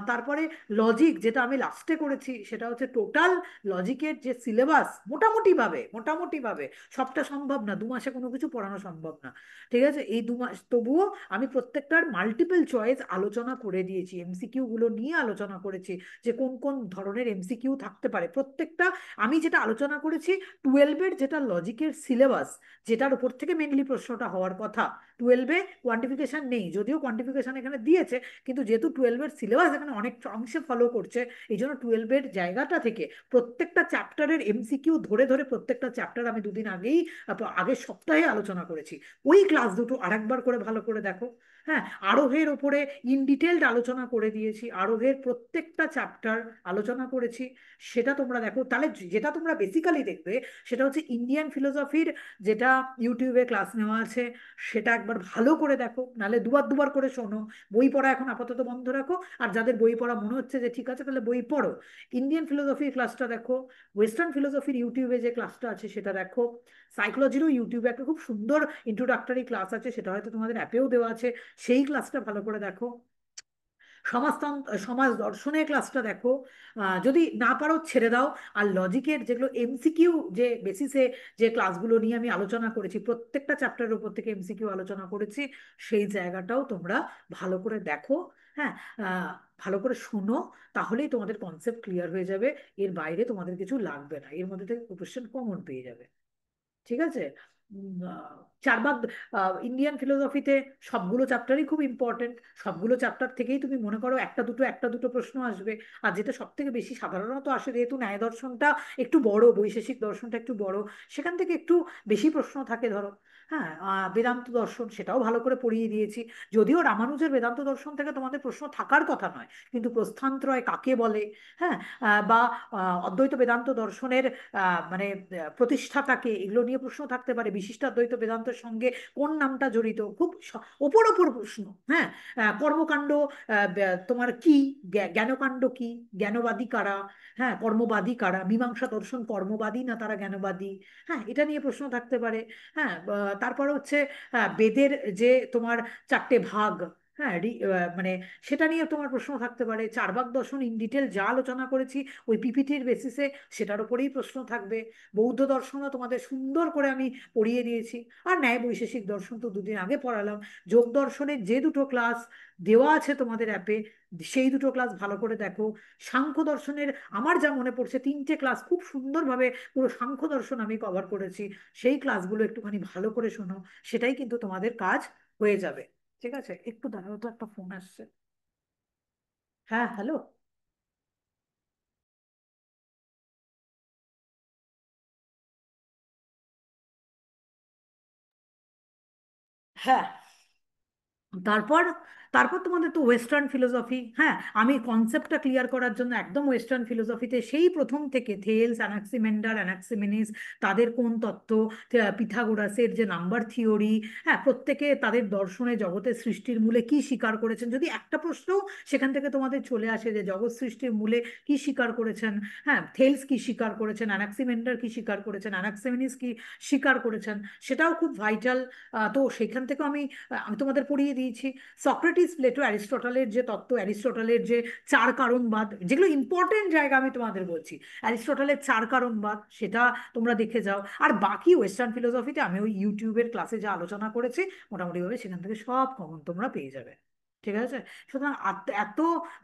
তারপরে লজিক, যেটা আমি লাস্টে করেছি, সেটা হচ্ছে টোটাল লজিকের যে সিলেবাস, মোটামুটি ভাবে সবটা সম্ভব না, 2 মাসে কোনো কিছু পড়ানো সম্ভব না। ঠিক আছে, এই 2 মাস তবুও আমি প্রত্যেকটার মাল্টিপল চয়েস আলোচনা করে দিয়েছি, এমসিকিউ গুলো নিয়ে আলোচনা করেছি, যে কোন কোন ধরনের এমসিকিউ থাকতে পারে প্রত্যেকটা। আমি যেটা আলোচনা করেছি, টুয়েলভের যেটা লজিকের সিলেবাস, যেটার উপর থেকে মেনলি প্রশ্নটা হওয়ার কথা। টুয়েলভে কোয়ান্টিফিকেশন নেই, যদিও কোয়ান্টিফিকেশন এখানে দিয়েছে, কিন্তু যেহেতু টুয়েলভের সিলেবাস এখানে অনেক অংশে ফলো করছে, এই জন্য টুয়েলভের জায়গাটা থেকে প্রত্যেকটা চ্যাপ্টারের এমসিকিউ ধরে ধরে প্রত্যেকটা চ্যাপ্টার আমি দুদিন আগেই, আগের সপ্তাহে আলোচনা করেছি। ওই ক্লাস দুটো আরেকবার করে ভালো করে দেখো। হ্যাঁ, আরোহের ওপরে ইন ডিটেলড আলোচনা করে দিয়েছি, আরোহের প্রত্যেকটা চ্যাপ্টার আলোচনা করেছি, সেটা তোমরা দেখো। তাহলে যেটা তোমরা বেসিক্যালি দেখবে, সেটা হচ্ছে ইন্ডিয়ান ফিলোসফির, যেটা ইউটিউবে ক্লাস নেওয়া আছে, সেটা একবার ভালো করে দেখো, নাহলে দুবার দুবার করে শোনো। বই পড়া এখন আপাতত বন্ধ রাখো, আর যাদের বই পড়া মনে হচ্ছে যে ঠিক আছে, তাহলে বই পড়ো। ইন্ডিয়ান ফিলোসফির ক্লাসটা দেখো, ওয়েস্টার্ন ফিলোসফির ইউটিউবে যে ক্লাসটা আছে সেটা দেখো, সাইকোলজিরও ইউটিউবে একটা খুব সুন্দর ইন্ট্রোডাক্টরি ক্লাস আছে, সেটা হয়তো তোমাদের অ্যাপেও দেওয়া আছে, সেই ক্লাসটা ভালো করে দেখো। সমাজ দর্শনের ক্লাসটা দেখো। যদি না পারো ছেড়ে দাও। আর লজিকের যেগুলো এমসিকিউ, যে বেসিসে যে ক্লাসগুলো নিয়ে আমি আলোচনা করেছি, প্রত্যেকটা চ্যাপ্টারের উপর থেকে এমসিকিউ আলোচনা করেছি, সেই জায়গাটাও তোমরা ভালো করে দেখো। হ্যাঁ, আহ, ভালো করে শোনো, তাহলেই তোমাদের কনসেপ্ট ক্লিয়ার হয়ে যাবে। এর বাইরে তোমাদের কিছু লাগবে না, এর মধ্যে থেকে কোশ্চেন কমন পেয়ে যাবে। ঠিক আছে? চার ভাগ ইন্ডিয়ান ফিলোসফিতে সবগুলো চ্যাপ্টারই খুব ইম্পর্টেন্ট। সবগুলো চ্যাপ্টার থেকেই তুমি মনে করো একটা দুটো প্রশ্ন আসবে। আর যেটা সব থেকে বেশি সাধারণত আসে, যেহেতু ন্যায় দর্শনটা একটু বড়, বৈশেষিক দর্শনটা একটু বড়, সেখান থেকে একটু বেশি প্রশ্ন থাকে ধরো। হ্যাঁ, বেদান্ত দর্শন, সেটাও ভালো করে পড়িয়ে দিয়েছি। যদিও রামানুজের বেদান্ত দর্শন থেকে তোমাদের প্রশ্ন থাকার কথা নয়, কিন্তু প্রস্থানত্রয় কাকে বলে, হ্যাঁ, বা অদ্বৈত বেদান্ত দর্শনের মানে প্রতিষ্ঠাতাকে, এগুলো নিয়ে প্রশ্ন থাকতে পারে। বিশিষ্টাদ্বৈত বেদান্তের সঙ্গে কোন নামটা জড়িত, খুব ওপর ওপর প্রশ্ন। হ্যাঁ, কর্মকাণ্ড তোমার কি, জ্ঞানকাণ্ড কি, জ্ঞানবাদী কারা, হ্যাঁ, কর্মবাদী কারা, মীমাংসা দর্শন কর্মবাদী না তারা জ্ঞানবাদী, হ্যাঁ, এটা নিয়ে প্রশ্ন থাকতে পারে। হ্যাঁ, তারপর হচ্ছে বেদের যে তোমার 4টে ভাগ, হ্যাঁ, মানে সেটা নিয়ে তোমার প্রশ্ন থাকতে পারে। চার ভাগ দর্শন ইন ডিটেল যা আলোচনা করেছি ওই পিপিটির বেসিসে, সেটার উপরেই প্রশ্ন থাকবে। বৌদ্ধ দর্শনও তোমাদের সুন্দর করে আমি পড়িয়ে দিয়েছি। আর ন্যায় বৈশেষিক দর্শন তো দুদিন আগে পড়ালাম। যোগ দর্শনের যে দুটো ক্লাস দেওয়া আছে তোমাদের অ্যাপে, সেই দুটো ক্লাস ভালো করে দেখো। সাংখ্য দর্শনের আমার যা মনে পড়ছে 3টে ক্লাস খুব সুন্দরভাবে পুরো সাংখ্য দর্শন আমি কভার করেছি, সেই ক্লাসগুলো একটুখানি ভালো করে শোনো, সেটাই কিন্তু তোমাদের কাজ হয়ে যাবে। ঠিক আছে, একটু দাঁড়াও তো, একটা ফোন আসছে। হ্যাঁ, হ্যালো। হ্যাঁ, তারপর তারপর তোমাদের তো ওয়েস্টার্ন ফিলোসফি। হ্যাঁ, আমি কনসেপ্টটা ক্লিয়ার করার জন্য একদম ওয়েস্টার্ন ফিলোসফিতে সেই প্রথম থেকে থেলস, অ্যানাক্সিমেন্ডার, অ্যানাক্সিমেনিস, তাদের কোন তত্ত্ব, পিথাগোরাসের যে নাম্বার থিওরি, হ্যাঁ, প্রত্যেকে তাদের দর্শনে জগতের সৃষ্টির মূলে কি স্বীকার করেছেন, যদি একটা প্রশ্ন সেখান থেকে তোমাদের চলে আসে যে জগৎ সৃষ্টির মূলে কি স্বীকার করেছেন, হ্যাঁ, থেলস কি স্বীকার করেছেন, অ্যানাক্সিমেন্ডার কি স্বীকার করেছেন, অ্যানাক্সিমেনিস কি স্বীকার করেছেন, সেটাও খুব ভাইটাল। তো সেখান থেকেও আমি তোমাদের পড়িয়ে দিয়েছি। সক্রেটিস, প্লেটো, অ্যারিস্টটলের যে তত্ত্ব, অ্যারিস্টটলের যে চার কারণবাদ, যেগুলো ইম্পর্টেন্ট জায়গা আমি তোমাদের বলছি, অ্যারিস্টটলের চার কারণবাদ, সেটা তোমরা দেখে যাও। আর বাকি ওয়েস্টার্ন ফিলোসফিতে আমি ওই ইউটিউবের ক্লাসে যা আলোচনা করেছি, মোটামুটিভাবে সেখান থেকে সব কমন তোমরা পেয়ে যাবে। ঠিক আছে? সুতরাং এত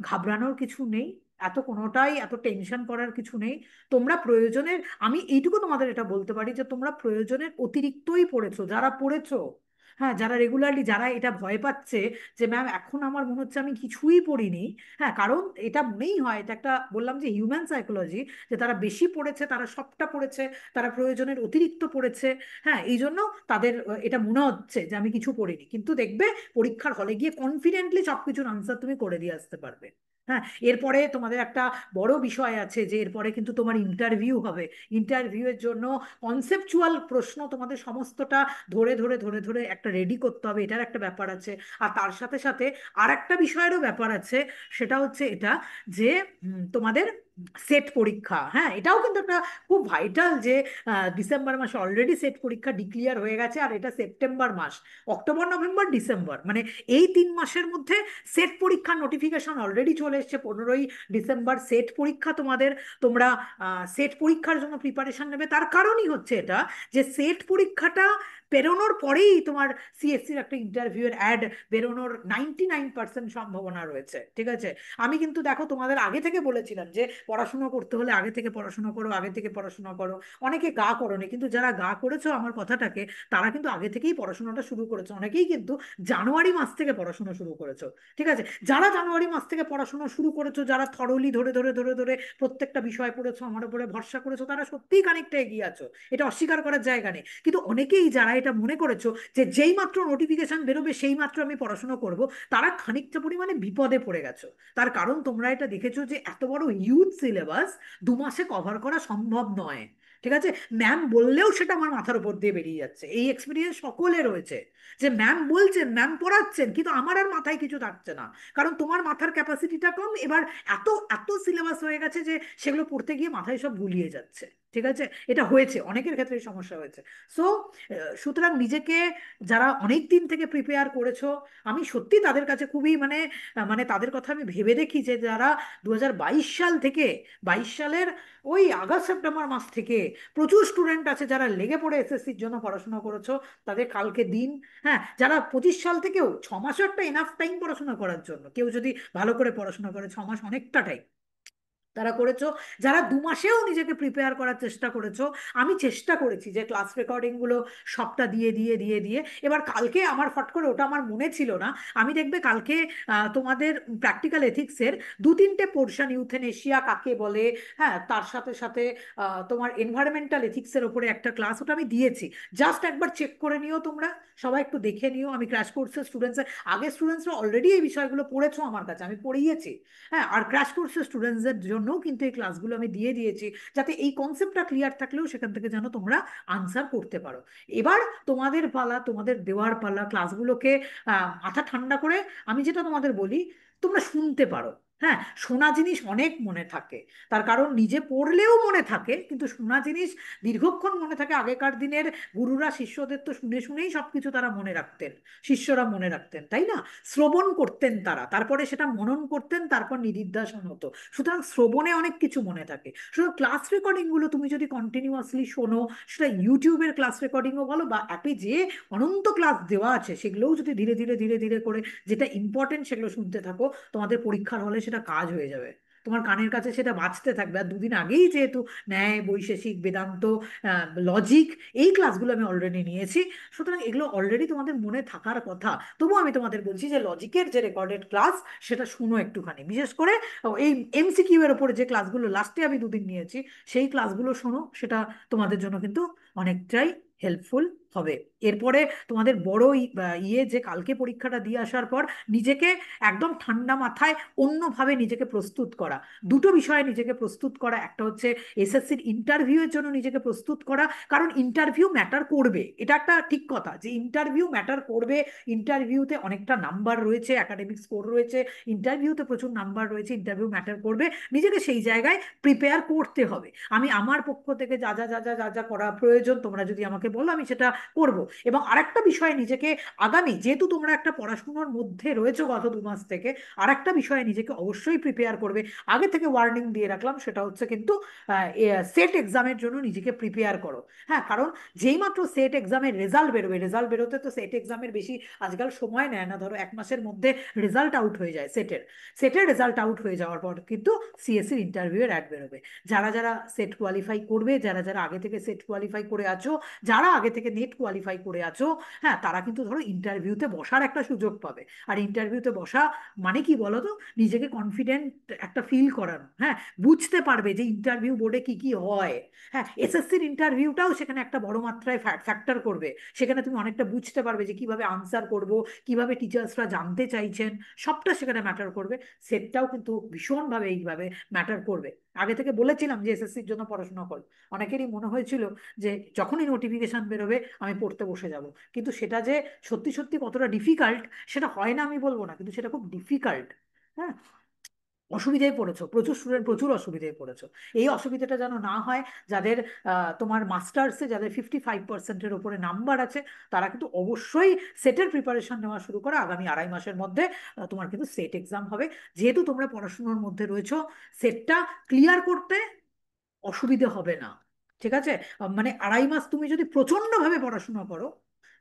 ঘাবড়ানোর কিছু নেই, এত কোনোটাই এত টেনশন করার কিছু নেই। তোমরা প্রয়োজনের, আমি এইটুকু তোমাদের এটা বলতে পারি যে তোমরা প্রয়োজনের অতিরিক্তই পড়েছো, যারা পড়েছো। হ্যাঁ, যারা রেগুলারলি, যারা এটা ভয় পাচ্ছে যে ম্যাম এখন আমার মনে হচ্ছে আমি কিছুই পড়িনি। হ্যাঁ, কারণ এটা মনেই হয়, এটা একটা বললাম যে হিউম্যান সাইকোলজি, যে তারা বেশি পড়েছে, তারা সবটা পড়েছে, তারা প্রয়োজনের অতিরিক্ত পড়েছে। হ্যাঁ, এই জন্য তাদের এটা মনে হচ্ছে যে আমি কিছু পড়িনি, কিন্তু দেখবে পরীক্ষার হলে গিয়ে কনফিডেন্টলি সবকিছুর আনসার তুমি করে দিয়ে আসতে পারবে। হ্যাঁ, এরপরে তোমাদের একটা বড় বিষয় আছে যে এরপরে কিন্তু তোমার ইন্টারভিউ হবে। ইন্টারভিউয়ের জন্য কনসেপচুয়াল প্রশ্ন তোমাদের সমস্তটা ধরে ধরে ধরে ধরে একটা রেডি করতে হবে, এটার একটা ব্যাপার আছে। আর তার সাথে সাথে আর একটা বিষয়েরও ব্যাপার আছে, সেটা হচ্ছে এটা যে তোমাদের সেট পরীক্ষা, হ্যাঁ এটাও কিন্তু একটা খুব ভাইটাল যে ডিসেম্বর মাসে অলরেডি সেট পরীক্ষা ডিক্লিয়ার হয়ে গেছে, আর এটা সেপ্টেম্বর মাস, অক্টোবর নভেম্বর ডিসেম্বর, মানে এই 3 মাসের মধ্যে সেট পরীক্ষার নোটিফিকেশন অলরেডি চলে এসেছে। 15ই ডিসেম্বর সেট পরীক্ষা তোমাদের, তোমরা সেট পরীক্ষার জন্য প্রিপারেশন নেবে। তার কারণই হচ্ছে এটা যে সেট পরীক্ষাটা পেরোনোর পরেই তোমার সিএসসির একটা ইন্টারভিউয়ের অ্যাড বেরোনোর 99% সম্ভাবনা রয়েছে, ঠিক আছে। আমি কিন্তু দেখো তোমাদের আগে থেকে বলেছিলাম যে পড়াশোনা করতে হলে আগে থেকে পড়াশোনা করো, আগে থেকে পড়াশোনা করো। অনেকে গা করোনি, কিন্তু যারা গা করেছো আমার কথাটাকে, তারা কিন্তু আগে থেকেই পড়াশোনাটা শুরু করেছো। অনেকেই কিন্তু জানুয়ারি মাস থেকে পড়াশোনা শুরু করেছো, ঠিক আছে। যারা জানুয়ারি মাস থেকে পড়াশোনা শুরু করেছো, যারা থরলি ধরে ধরে ধরে ধরে প্রত্যেকটা বিষয় পড়েছো, আমার উপরে ভরসা করেছো, তারা সত্যিই খানিকটা এগিয়ে আছো, এটা অস্বীকার করার জায়গা নেই। কিন্তু অনেকেই যারা এটা মনে করেছো যে যেই মাত্র নোটিফিকেশন বেরোবে সেই মাত্র আমি পড়াশোনা করব, তারা খানিকটা পরিমাণে বিপদে পড়ে গেছো। তার কারণ তোমরা এটা দেখেছো যে এত বড় হিউজ সিলেবাস 2 মাসে কভার করা সম্ভব নয়, ঠিক আছে। ম্যাম বললেও সেটা আমার মাথার উপর দিয়ে বেরিয়ে যাচ্ছে, এই এক্সপিরিয়েন্স সকলে রয়েছে যে ম্যাম বলছেন, ম্যাম পড়াচ্ছেন, কিন্তু আমার আর মাথায় কিছু থাকছে না, কারণ তোমার মাথার ক্যাপাসিটিটা কম। এবার এত এত সিলেবাস হয়ে গেছে যে সেগুলো পড়তে গিয়ে মাথায় সব গুলিয়ে যাচ্ছে, ঠিক আছে। এটা হয়েছে, অনেকের ক্ষেত্রে এই সমস্যা হয়েছে। সো সুতরাং নিজেকে, যারা অনেক দিন থেকে প্রিপেয়ার করেছো, আমি সত্যি তাদের কাছে খুবই মানে মানে তাদের কথা আমি ভেবে দেখি যে যারা 2022 সাল থেকে, 22 সালের ওই আগস্ট সেপ্টেম্বর মাস থেকে প্রচুর স্টুডেন্ট আছে যারা লেগে পড়ে এসএসসির জন্য পড়াশোনা করেছো, তাদের কালকে দিন। হ্যাঁ, যারা 25 সাল থেকেও, 6 মাসও একটা এনাফ টাইম পড়াশোনা করার জন্য, কেউ যদি ভালো করে পড়াশোনা করে 6 মাস অনেকটা টাইম তারা করেছো। যারা 2 মাসেও নিজেকে প্রিপেয়ার করার চেষ্টা করেছো, আমি চেষ্টা করেছি যে ক্লাস রেকর্ডিং গুলো সবটা দিয়ে দিয়ে দিয়ে দিয়ে, এবার কালকে আমার ফট করে ওটা আমার মনে ছিল না, আমি দেখবে কালকে তোমাদের প্র্যাকটিক্যাল এথিক্সের 2-3টে পোর্শন, ইউথেনেশিয়া কাকে বলে, হ্যাঁ তার সাথে সাথে তোমার এনভায়রনমেন্টাল এথিক্সের ওপরে একটা ক্লাস, ওটা আমি দিয়েছি। জাস্ট একবার চেক করে নিও তোমরা, সবাই একটু দেখে নিও। আমি ক্র্যাশ কোর্সের স্টুডেন্টসের, আগে স্টুডেন্টসরা অলরেডি এই বিষয়গুলো পড়েছো আমার কাছে, আমি পড়িয়েছি। হ্যাঁ, আর ক্র্যাশ কোর্সের স্টুডেন্টসদের জন্যও কিন্তু এই ক্লাসগুলো আমি দিয়ে দিয়েছি, যাতে এই কনসেপ্টটা ক্লিয়ার থাকলেও সেখান থেকে যেন তোমরা আনসার করতে পারো। এবার তোমাদের পালা, তোমাদের দেওয়ার পালা, ক্লাসগুলোকে মাথা ঠান্ডা করে, আমি যেটা তোমাদের বলি, তোমরা শুনতে পারো। হ্যাঁ, শোনা জিনিস অনেক মনে থাকে, তার কারণ নিজে পড়লেও মনে থাকে, কিন্তু শোনা জিনিস দীর্ঘক্ষণ মনে থাকে। আগেকার দিনের গুরুরা শিষ্যদের তো শুনে শুনেই সবকিছু তারা মনে রাখতেন, শিষ্যরা মনে রাখতেন, তাই না। শ্রবণ করতেন তারা, তারপরে সেটা মনন করতেন, তারপর নিদিধ্যাসন হতো। সুতরাং শ্রবণে অনেক কিছু মনে থাকে। শুধু ক্লাস রেকর্ডিং গুলো তুমি যদি কন্টিনিউয়াসলি শোনো, সেটা ইউটিউবের ক্লাস রেকর্ডিংও বলো বা অ্যাপে যে অনন্ত ক্লাস দেওয়া আছে সেগুলোও যদি ধীরে ধীরে ধীরে ধীরে করে যেটা ইম্পর্টেন্ট সেগুলো শুনতে থাকো, তোমাদের পরীক্ষার হলে সেটা কাজ হয়ে যাবে, তোমার কানের কাছে সেটা বাজতে থাকবে। আর 2 দিন আগেই যেহেতু ন্যায় বৈশেষিক বেদান্ত লজিক এই ক্লাসগুলো আমি অলরেডি নিয়েছি, সুতরাং এগুলো অলরেডি তোমাদের মনে থাকার কথা। তবুও আমি তোমাদের বলছি যে লজিকের যে রেকর্ডেড ক্লাস সেটা শুনো একটুখানি, বিশেষ করে এই এমসিকিউ এর উপরে যে ক্লাসগুলো লাস্টে আমি 2 দিন নিয়েছি, সেই ক্লাসগুলো শোনো, সেটা তোমাদের জন্য কিন্তু অনেকটাই হেল্পফুল হবে। এরপরে তোমাদের বড় ইয়ে যে কালকে পরীক্ষাটা দিয়ে আসার পর নিজেকে একদম ঠান্ডা মাথায় অন্যভাবে নিজেকে প্রস্তুত করা, দুটো বিষয়ে নিজেকে প্রস্তুত করা। একটা হচ্ছে এসএসসির ইন্টারভিউ এর জন্য নিজেকে প্রস্তুত করা, কারণ ইন্টারভিউ ম্যাটার করবে, এটা একটা ঠিক কথা যে ইন্টারভিউ ম্যাটার করবে। ইন্টারভিউতে অনেকটা নাম্বার রয়েছে, একাডেমিক স্কোর রয়েছে, ইন্টারভিউতে প্রচুর নাম্বার রয়েছে, ইন্টারভিউ ম্যাটার করবে। নিজেকে সেই জায়গায় প্রিপেয়ার করতে হবে। আমি আমার পক্ষ থেকে যা যা যা যা যা যা করা প্রয়োজন তোমরা যদি আমাকে বলো, আমি সেটা করব। এবং আরেকটা বিষয়ে নিজেকে, আগামী যেহেতু তোমরা একটা পড়াশোনার মধ্যে রয়েছো গত 2 মাস থেকে, আরেকটা বিষয়ে নিজেকে অবশ্যই প্রিপেয়ার করবে। আগে থেকে ওয়ার্নিং দিয়ে রাখলাম, সেটা হচ্ছে কিন্তু সেট এক্সামের জন্য নিজেকে প্রিপেয়ার করো। হ্যাঁ, কারণ যেই মাত্র সেট এক্সামের রেজাল্ট বেরোবে, রেজাল্ট বেরোতে তো সেট এক্সামের বেশি আজকাল সময় নেয় না, ধরো 1 মাসের মধ্যে রেজাল্ট আউট হয়ে যায় সেটের। সেটের রেজাল্ট আউট হয়ে যাওয়ার পর কিন্তু সিএসসির ইন্টারভিউ এর অ্যাড বেরোবে। যারা যারা সেট কোয়ালিফাই করবে, যারা যারা আগে থেকে সেট কোয়ালিফাই করে আছো, যারা আগে থেকে নেট কোয়ালিফাই করে আছো, হ্যাঁ তারা কিন্তু ধরো ইন্টারভিউতে বসার একটা সুযোগ পাবে। আর ইন্টারভিউতে বসা মানে কি বলো তো, নিজেকে কনফিডেন্ট একটা ফিল করানো। হ্যাঁ, বুঝতে পারবে যে ইন্টারভিউ বোর্ডে কি কি হয়। হ্যাঁ, এসএসসির ইন্টারভিউটাও সেখানে একটা বড় মাত্রায় ফ্যাক্টর করবে। সেখানে তুমি অনেকটা বুঝতে পারবে যে কিভাবে আনসার করব, কিভাবে টিচার্সরা জানতে চাইছেন, সবটা সেখানে ম্যাটার করবে। সেটটাও কিন্তু ভীষণভাবে এইভাবে ম্যাটার করবে। আগে থেকে বলেছিলাম যে এসএসসির জন্য পড়াশোনা করো, অনেকেরই মনে হয়েছিল যে যখনই নোটিফিকেশন বেরোবে আমি পড়তে বসে যাব, কিন্তু সেটা যে সত্যি সত্যি কতটা ডিফিকাল্ট সেটা হয় না আমি বলবো না, কিন্তু সেটা খুব ডিফিকাল্ট। হ্যাঁ, অসুবিধায় পড়েছো, প্রচুর স্টুডেন্ট প্রচুর অসুবিধায় পড়েছো। এই অসুবিধাটা যেন না হয়। যাদের তোমার মাস্টার্সে যাদের 55%-এর উপরে নাম্বার আছে, তারা কিন্তু অবশ্যই সেটের প্রিপারেশন নেওয়া শুরু করো। আগামী 2.5 মাসের মধ্যে তোমার কিন্তু সেট এক্সাম হবে। যেহেতু তোমরা পড়াশোনার মধ্যে রয়েছো, সেটটা ক্লিয়ার করতে অসুবিধে হবে না। ঠিক আছে? মানে 2.5 মাস তুমি যদি প্রচন্ডভাবে পড়াশোনা করো,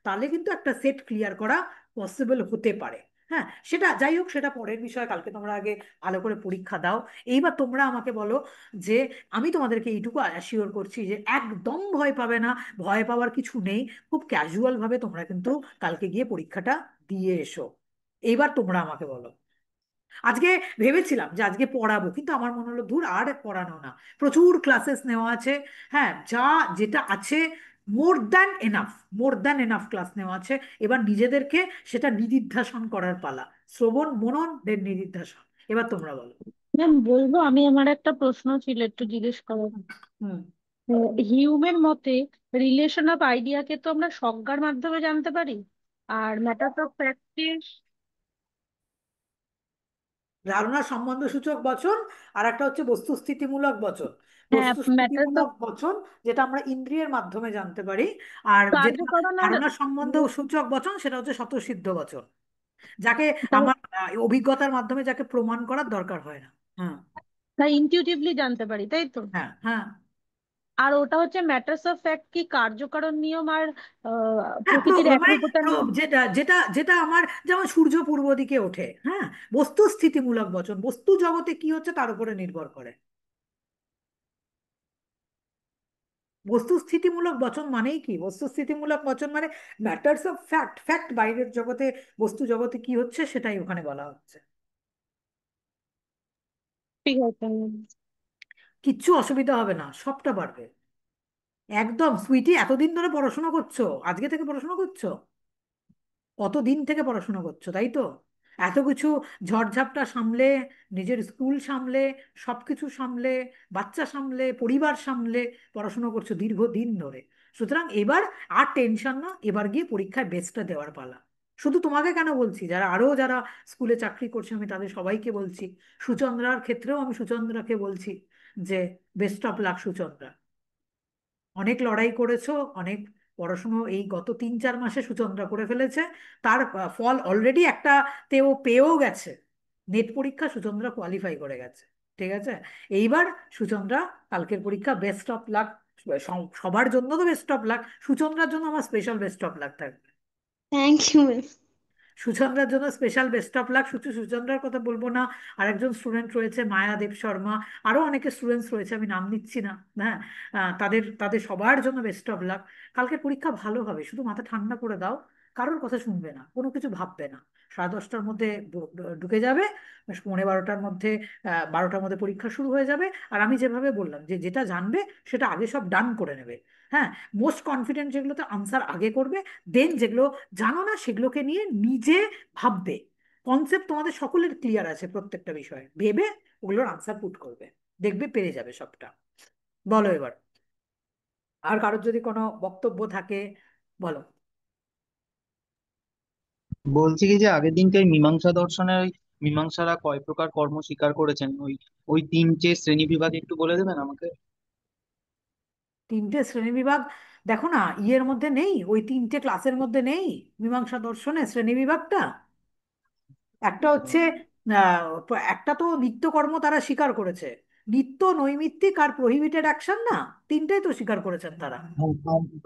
তাহলে কিন্তু একটা সেট ক্লিয়ার করা পসিবল হতে পারে। হ্যাঁ, সেটা যাই হোক, সেটা পরের বিষয়। কালকে তোমরা আগে ভালো করে পরীক্ষা দাও। এইবার তোমরা আমাকে বলো যে, আমি তোমাদেরকে এইটুকু অ্যাসিওর করছি যে একদম ভয় পাবে না, ভয় পাওয়ার কিছু নেই। খুব ক্যাজুয়াল ভাবে তোমরা কিন্তু কালকে গিয়ে পরীক্ষাটা দিয়ে এসো। এইবার তোমরা আমাকে বলো। আজকে ভেবেছিলাম যে আজকে পড়াবো, কিন্তু আমার মনে হলো ধুর, আর পড়ানো না। প্রচুর ক্লাসেস নেওয়া আছে। হ্যাঁ, যেটা আছে more than enough, more than enough class নেওয়া আছে। এবার নিজেদেরকে সেটা নিদিধ্যাসন করার পালা। শ্রবণ মনন দেন নিদিধ্যাসন। এবার তোমরা বলো। ম্যাম বলবো, আমি আমার একটা প্রশ্ন ছিল একটু জিজ্ঞেস করার। হুম। হিউমের মতে রিলেশন অফ আইডিয়াকে তো আমরা সংজ্ঞার মাধ্যমে জানতে পারি, আর ম্যাটার অফ প্র্যাকটিস। ধারণা সম্বন্ধ সূচক বচন, আর একটা হচ্ছে বস্তুস্থিতিমূলক বচন। হ্যাঁ, ম্যাটার অফ বস্তুস্থিতিমূলক বচন যেটা আমরা ইন্দ্রিয়ের মাধ্যমে জানতে পারি, আর যেটা কার্যকরণ আর ধারণা সম্বন্ধ সূচক বচন সেটা হচ্ছে স্বতঃসিদ্ধ বচন, যাকে আমার অভিজ্ঞতার মাধ্যমে যাকে প্রমাণ করার দরকার হয় না। হ্যাঁ। ইনটিউটিভলি জানতে পারি, তাই তো? হ্যাঁ। হ্যাঁ। আর ওটা হচ্ছে ম্যাটার্স অফ ফ্যাক্ট, কি কার্যকারণ নিয়ম আর হ্যাঁ, প্রকৃতির মানে একরূপতা নিয়ে। যেটা যেটা যেটা আমার, যেমন সূর্য পূর্ব দিকে ওঠে। হ্যাঁ, বস্তুস্থিতিমূলক বচন বস্তু জগতে কি হচ্ছে তার উপরে নির্ভর করে। বস্তুস্থিতিমূলক বচন মানেই কি? বস্তুস্থিতিমূলক বচন মানে ম্যাটার্স অফ ফ্যাক্ট, ফ্যাক্ট বাইরের জগতে, বস্তু জগতে কি হচ্ছে সেটাই ওখানে বলা হচ্ছে। ঠিক আছে। কিচ্ছু অসুবিধা হবে না, সবটা পারবে। একদম সুইটি, এতদিন ধরে পড়াশোনা করছো, আজকে থেকে পড়াশোনা করছো? কতদিন থেকে পড়াশোনা করছো, তাই তো? এত কিছু ঝড়ঝাপটা সামলে, নিজের স্কুল সামলে, সবকিছু সামলে, বাচ্চা সামলে, পরিবার সামলে পড়াশোনা করছো দীর্ঘদিন ধরে। সুতরাং এবার আর টেনশন না, এবার গিয়ে পরীক্ষায় বেস্টটা দেওয়ার পালা। শুধু তোমাকে কেন বলছি, যারা স্কুলে চাকরি করছে আমি তাদের সবাইকে বলছি। সুচন্দ্রার ক্ষেত্রেও আমি সুচন্দ্রাকে বলছি যে বেস্ট অফ লাক সুচন্দ্রা। অনেক লড়াই করেছো, অনেক পড়াশুনো এই গত 3-4 মাসে সুচন্দ্রা করে ফেলেছে। তার ফল অলরেডি একটা তেও পেয়েও গেছে। নেট পরীক্ষা সুচন্দ্রা কোয়ালিফাই করে গেছে। ঠিক আছে? এইবার সুচন্দ্রা, কালকের পরীক্ষা বেস্ট অফ লাক। সবার জন্য তো বেস্ট অফ লাক, সুচন্দ্রার জন্য আমার স্পেশাল বেস্ট অফ লাক থাকবে। Thank you ma'am. সুচন্দ্রার জন্য স্পেশাল বেস্ট অফ লাক। শুধু সুচন্দ্রার কথা বলবো না, আরেকজন স্টুডেন্ট রয়েছে মায়া দেব শর্মা, আরো অনেকে স্টুডেন্টস রয়েছে, আমি নাম নিচ্ছি না। হ্যাঁ, তাদের তাদের সবার জন্য বেস্ট অফ লাক। কালকের পরীক্ষা ভালো হবে, শুধু মাথা ঠান্ডা করে দাও। কারোর কথা শুনবে না, কোনো কিছু ভাববে না। 10:30টার মধ্যে ঢুকে যাবে, 12:45টার মধ্যে, 12টার মধ্যে পরীক্ষা শুরু হয়ে যাবে। আর আমি যেভাবে বললাম যে যেটা জানবে সেটা আগে সব ডান করে নেবে। হ্যাঁ, মোস্ট কনফিডেন্ট যেগুলোতে আনসার আগে করবে, দেন যেগুলো জানো না সেগুলোকে নিয়ে নিজে ভাববে। কনসেপ্ট তোমাদের সকলের ক্লিয়ার আছে, প্রত্যেকটা বিষয়ে ভেবে ওগুলোর আনসার পুট করবে, দেখবে পেরে যাবে সবটা। বলো এবার, আর কারোর যদি কোনো বক্তব্য থাকে বলো। বলছি কি যে আগের দিনকে ওই মীমাংসা দর্শনের ওই মীমাংসারা কয় প্রকার কর্ম স্বীকার করেছেন, ওই ওই তিনটে শ্রেণী বিভাগ একটু বলে দেবেন আমাকে? 3টে শ্রেণীবিভাগ? দেখো না, ইয়ের মধ্যে নেই, ওই 3টে ক্লাসের মধ্যে নেই মীমাংসা দর্শনে শ্রেণীবিভাগটা। একটা হচ্ছে একটা তো নিত্যকর্ম তারা স্বীকার করেছে, নিত্য নৈমিত্তিক আর প্রহিবিটেড অ্যাকশন, না? তিনটেই তো স্বীকার করেছেন তারা।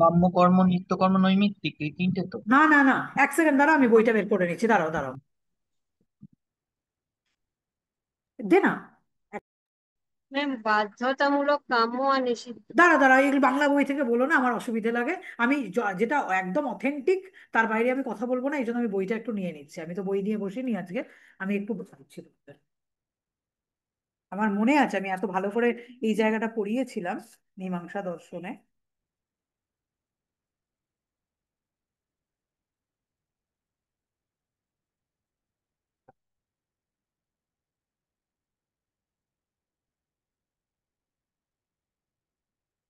কাম্যকর্ম, নিত্যকর্ম, নৈমিত্তিক, এই তিনটে তো? না না না, এক সেকেন্ড দাঁড়াও, আমি বইটা বের করে নিচ্ছি, দাঁড়াও দাঁড়াও। দে না। ম্যাম, বাধ্যতামূলক কাম্য আর নিষিদ্ধ। দাঁড়া দাঁড়া, এগুলো বাংলা বই থেকে বলো না, আমার অসুবিধে লাগে। আমি যেটা একদম অথেন্টিক তার বাইরে আমি কথা বলবো না, এই জন্য আমি বইটা একটু নিয়ে নিচ্ছি। আমি তো বই নিয়ে বসিনি আজকে, আমি একটু বসাচ্ছি তোমাদের। আমার মনে আছে আমি এত ভালো করে এই জায়গাটা পড়িয়েছিলাম মীমাংসা দর্শনে।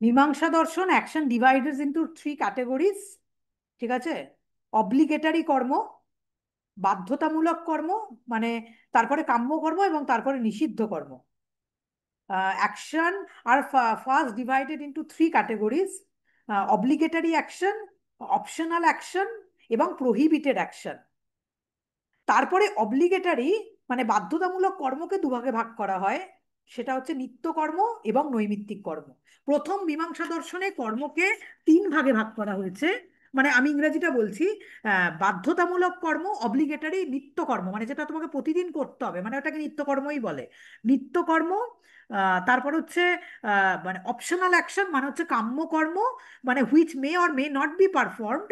মীমাংসা দর্শন অ্যাকশন ডিভাইডেড ইন্টু 3 ক্যাটাগরিজ। ঠিক আছে? অব্লিগেটারি কর্ম, বাধ্যতামূলক কর্ম, মানে তারপরে কাম্য কর্ম এবং তারপরে নিষিদ্ধ কর্ম। Action are first divided into three categories: obligatory action, optional action এবং prohibited action। তারপরে অব্লিগেটারি মানে বাধ্যতামূলক কর্মকে দুভাগে ভাগ করা হয়, সেটা হচ্ছে নিত্যকর্ম এবং নৈমিত্তিক কর্ম। প্রথম মীমাংসা দর্শনে কর্মকে তিন ভাগে ভাগ করা হয়েছে, মানে আমি ইংরেজিটা বলছি। বাধ্যতামূলক কর্ম, অব্লিগেটারি, নিত্যকর্ম মানে যেটা তোমাকে প্রতিদিন করতে হবে, মানে ওটাকে নিত্যকর্মই বলে। নিত্যকর্ম, তারপর হচ্ছে মানে অপশনাল অ্যাকশন মানে হচ্ছে কাম্য কর্ম, মানে which may or may not be performed.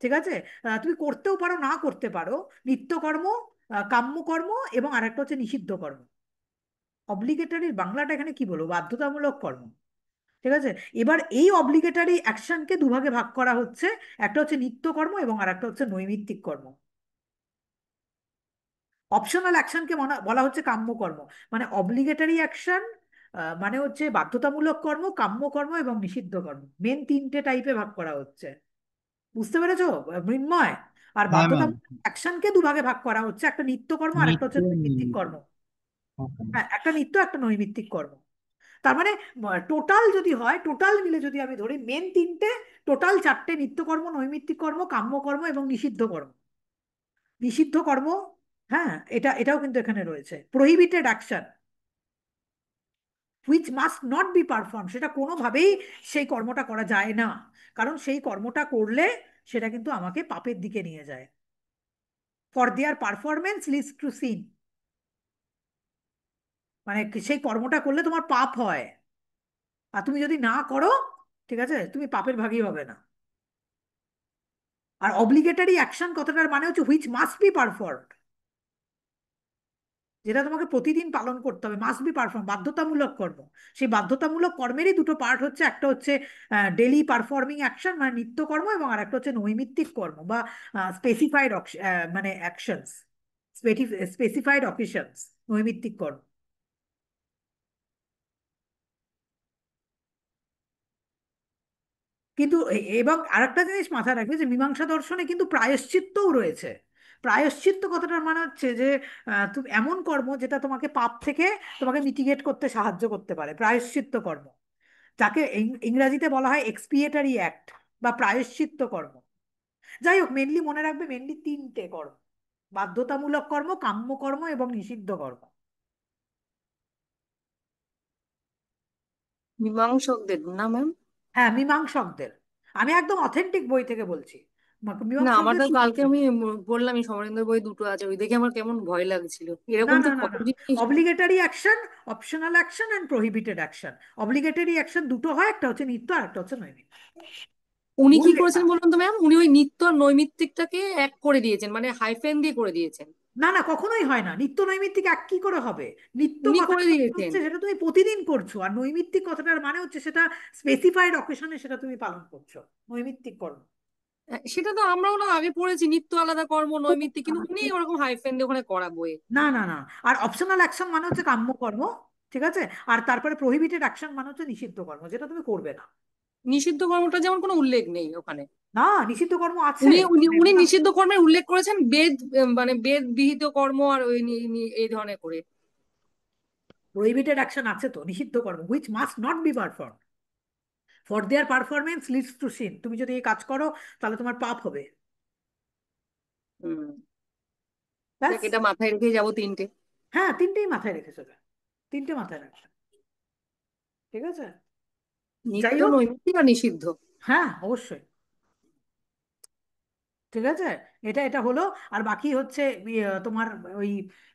ঠিক আছে, তুমি করতেও পারো না করতে পারো। নিত্যকর্ম, কাম্যকর্ম এবং আরেকটা হচ্ছে নিষিদ্ধ কর্ম। অব্লিগেটরির বাংলাটা এখানে কি বলবো, বাধ্যতামূলক কর্ম। ঠিক আছে, এবার এই অব্লিগেটরি অ্যাকশনকে দুভাগে ভাগ করা হচ্ছে, একটা হচ্ছে নিত্যকর্ম এবং আরেকটা হচ্ছে নৈমিত্তিক কর্ম। অপশনাল অ্যাকশনকে বলা হচ্ছে কাম্যকর্ম। মানে অব্লিগেটরি অ্যাকশন মানে হচ্ছে বাধ্যতামূলক কর্ম, কাম্যকর্ম এবং নিষিদ্ধ কর্ম, মেন তিনটে টাইপে ভাগ করা হচ্ছে। বুঝতে পেরেছো মৃন্ময়? আর হ্যাঁ ম্যাম। বাধ্যতামূলক অ্যাকশনকে দুভাগে ভাগ করা হচ্ছে, একটা নিত্যকর্ম আর একটা নিত্য হচ্ছে নৈমিত্তিক নিয়মিত। কর্ম। ওকে। হ্যাঁ, একটা নিত্য একটা নৈমিত্তিক কর্ম। তার মানে টোটাল যদি হয়, টোটাল মিলে যদি আমি ধরি, মেন তিনটে, টোটাল চারটে: নিত্যকর্ম, নৈমিত্তিক কর্ম, কাম্যকর্ম এবং নিষিদ্ধ কর্ম। নিষিদ্ধ কর্ম, হ্যাঁ, এটাও কিন্তু এখানে রয়েছে। Prohibited action which must not be perform, সেটা কোনোভাবেই সেই কর্মটা করা যায় না, কারণ সেই কর্মটা করলে সেটা কিন্তু আমাকে পাপের দিকে নিয়ে যায়। For their performance leads to sin, মানে সেই কর্মটা করলে তোমার পাপ হয়, আর তুমি যদি না করো, ঠিক আছে, তুমি পাপের ভাগী হবে না। আর অব্লিগেটরি অ্যাকশন কথাটার মানে হচ্ছে হুইচ মাস্ট বি পারফর্ম, যেটা তোমাকে প্রতিদিন পালন করতে হবে, মাস্ট বি পারফর্ম, বাধ্যতামূলক কর্ম। সেই বাধ্যতামূলক কর্মেরই দুটো পার্ট হচ্ছে, একটা হচ্ছে ডেলি পারফর্মিং অ্যাকশন মানে নিত্যকর্ম, এবং আর একটা হচ্ছে নৈমিত্তিক কর্ম বা স্পেসিফাইড মানে অ্যাকশনস, স্পেসিফাইড অকেশনস, নৈমিত্তিক কর্ম। কিন্তু এবং আরেকটা জিনিস মাথায় রাখবে যে মীমাংসা দর্শনে কিন্তু প্রায়শ্চিত্তও রয়েছে। প্রায়শ্চিত্ত কথাটার মানে হচ্ছে যে তুমি এমন কর্ম যেটা তোমাকে পাপ থেকে তোমাকে মিটিগেট করতে সাহায্য করতে পারে, প্রায়শ্চিত্ত কর্ম, যাকে ইংরাজিতে বলা হয় এক্সপিয়েটারি অ্যাক্ট বা প্রায়শ্চিত্ত কর্ম। যাই হোক, মেনলি মনে রাখবে, মেনলি তিনটে কর্ম: বাধ্যতামূলক কর্ম, কাম্য কর্ম এবং নিষিদ্ধ কর্ম। মীমাংসকদের না ম্যাম? হ্যাঁ, মীমাংসকদের। আমি একদম অথেন্টিক বই থেকে বলছি, না, আমার মীমাংসকদের তো শুধু। কালকে আমি বললামই সমরেন্দ্র বই দুটো আছে, ওই দেখে আমার কেমন ভয় লাগছিল, না এরকম না যে না কত না, জিনিস। Obligatory action, optional action and prohibited action. Obligatory action দুটো হয়, একটা হচ্ছে নিত্য আর একটা হচ্ছে নৈমিত্তিক। উনি ভুল কি লেখা। করেছেন বলুন তো ম্যাম? উনি ওই নিত্য আর নৈমিত্তিকটাকে এক করে দিয়েছেন, মানে হাইফেন দিয়ে করে দিয়েছেন। না না, কখনোই হয় না, নিত্য নৈমিত্তিক এক কি করে হবে? নিত্য উনি করে কথাটা দিয়েছেন। হচ্ছে সেটা তুমি প্রতিদিন করছো, আর নৈমিত্তিক কথাটার মানে হচ্ছে সেটা স্পেসিফাইড অকেশনে সেটা তুমি পালন করছো, নৈমিত্তিক কর্ম। সেটা তো আমরাও না আগে পড়েছি, নিত্য আলাদা কর্ম নৈমিত্তিক, কিন্তু উনি ওরকম হাইফেন দিয়ে ওখানে করা বইয়ে। না না না, আর অপশনাল অ্যাকশন মানে হচ্ছে কাম্য কর্ম। ঠিক আছে, আর তারপরে প্রহিবিটেড অ্যাকশন মানে হচ্ছে নিষিদ্ধ কর্ম, যেটা তুমি করবে না। নিষিদ্ধ কর্মটা যেমন কোনো উল্লেখ নেই ওখানে। না, নিষিদ্ধ কর্ম আছে। উনি উনি উনি একটা নিষিদ্ধ কর্মের উল্লেখ করেছেন বেদ, মানে বেদ বিহিত কর্ম আর ওই এই ধরনের করে। প্রহিবিটেড অ্যাকশন আছে তো, নিষিদ্ধ কর্ম, which must not be perform for their performance leads to sin. তুমি যদি এই কাজ করো তাহলে তোমার পাপ হবে। হুম। ব্যাস। দেখ, এটা মাথায় রেখে যাবো তিনটে। হ্যাঁ, তিনটেই মাথায় রেখেছো, তিনটে মাথায় রাখবে। ঠিক আছে, যাই নিত্য, হোক। নৈমিত্তিক আর নিষিদ্ধ। হ্যাঁ, অবশ্যই। ঠিক আছে, এটা এটা হলো। আর বাকি হচ্ছে তোমার ওই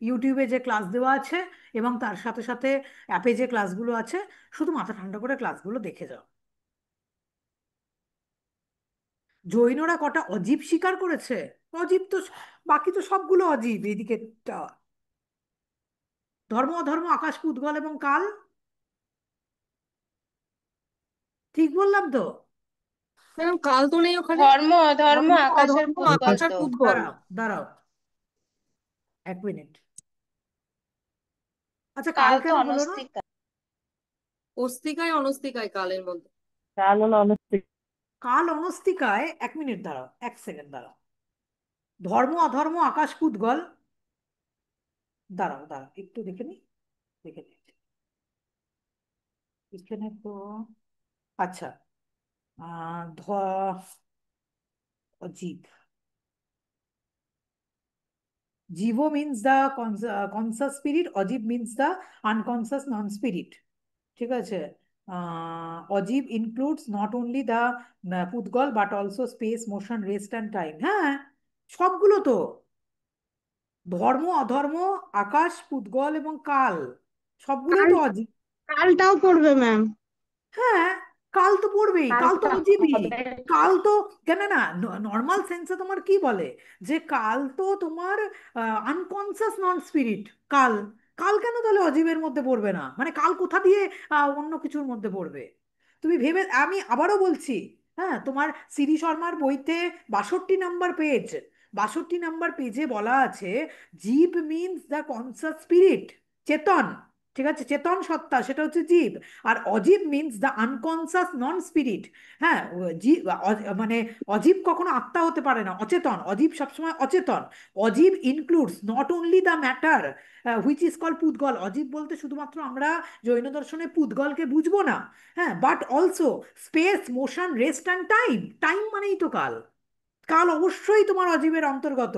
ইউটিউবে যে ক্লাস দেওয়া আছে এবং তার সাথে সাথে অ্যাপে যে ক্লাসগুলো আছে, শুধু মাথা ঠান্ডা করে ক্লাসগুলো দেখে যাও। জৈনরা কটা অজীব স্বীকার করেছে? অজীব তো বাকি তো সবগুলো অজীব, এইদিকে ধর্ম অধর্ম, আকাশ পুদ্গল এবং কাল। ঠিক বললাম তো? ম্যাডাম, কাল তো নেই ওখানে। ধর্ম অধর্ম ধর্ম আকাশের অধর্ম, পুতগল আকাশ আর তো। উদ্গল। দাঁড়াও দাঁড়াও, এক মিনিট। আচ্ছা, কাল কাল তো কেন হলো না? অনস্তিক। অস্তিকায় অনস্তিকায় কালের মধ্যে। কাল হলো অনস্তিক। কাল অনস্তিকায়, এক মিনিট দাঁড়াও, এক সেকেন্ড দাঁড়াও। ধর্ম অধর্ম আকাশ পুতগল, দাঁড়াও দাঁড়াও একটু দেখে নি, দেখে নিচ্ছি এখানে তো। আচ্ছা, জীব, jiva means the conscious spirit, ajiva means the unconscious non spirit. ঠিক আছে। Ajiva includes not only the pudgala but also space, motion, rest and time. হ্যাঁ, সবগুলো তো। ধর্ম অধর্ম আকাশ পুতগল এবং কাল, সবগুলোই কাল, তো অজীব। কালটাও পড়বে ম্যাম। হ্যাঁ, কাল তো পড়বেই, কাল তো কালটা অজীবই। হবে। কাল তো, কেন না, নর্মাল সেন্সে তোমার কি বলে যে কাল তো তোমার আনকনসিয়াস নন স্পিরিট। কাল, কাল কেন তাহলে অজীবের মধ্যে পড়বে না? মানে কাল কোথা দিয়ে অন্য কিছুর মধ্যে পড়বে? তুমি ভেবে, আমি আবারও বলছি, হ্যাঁ, তোমার সিরি শর্মার বইতে 62 নম্বর পেজ, 62 নম্বর পেজে বলা আছে jiva means the conscious spirit, চেতন। ঠিক আছে, চেতন সত্তা, সেটা হচ্ছে জীব। আর ajiva means the unconscious non spirit. হ্যাঁ, জীব মানে অজীব কখনো আত্মা হতে পারে না, অচেতন। অজীব সবসময় অচেতন। Ajiva includes not only the matter which is call pudgala. অজীব বলতে শুধুমাত্র আমরা জৈন দর্শনে পুদ্গলকে বুঝবো না, হ্যাঁ, but also space, motion, rest and time. Time মানেই তো কাল। কাল অবশ্যই তোমার অজীবের অন্তর্গত।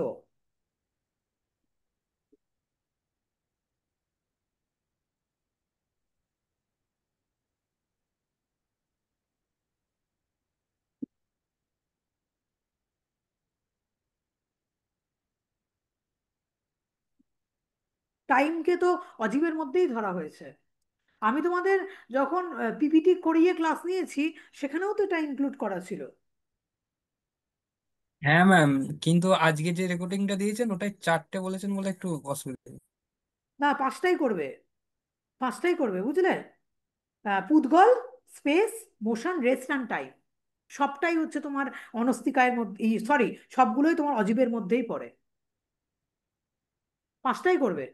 টাইমকে তো অজীবের মধ্যেই ধরা হয়েছে। আমি তোমাদের যখন পিপিটি করিয়ে ক্লাস নিয়েছি, সেখানেও তো এটা ইনক্লুড করা ছিল। হ্যাঁ ম্যাম, কিন্তু আজকে যে রেকর্ডিংটা দিয়েছেন ওটাই 4টে বলেছেন বলে একটু অসুবিধা। না, পাঁচটাই করবে, পাঁচটাই করবে, বুঝলে? Pudgala, space, motion, rest and time, সবটাই হচ্ছে তোমার অনস্তিকায়ের মধ্যে, সরি, সবগুলোই তোমার অজীবের মধ্যেই পড়ে। পাঁচটাই করবে।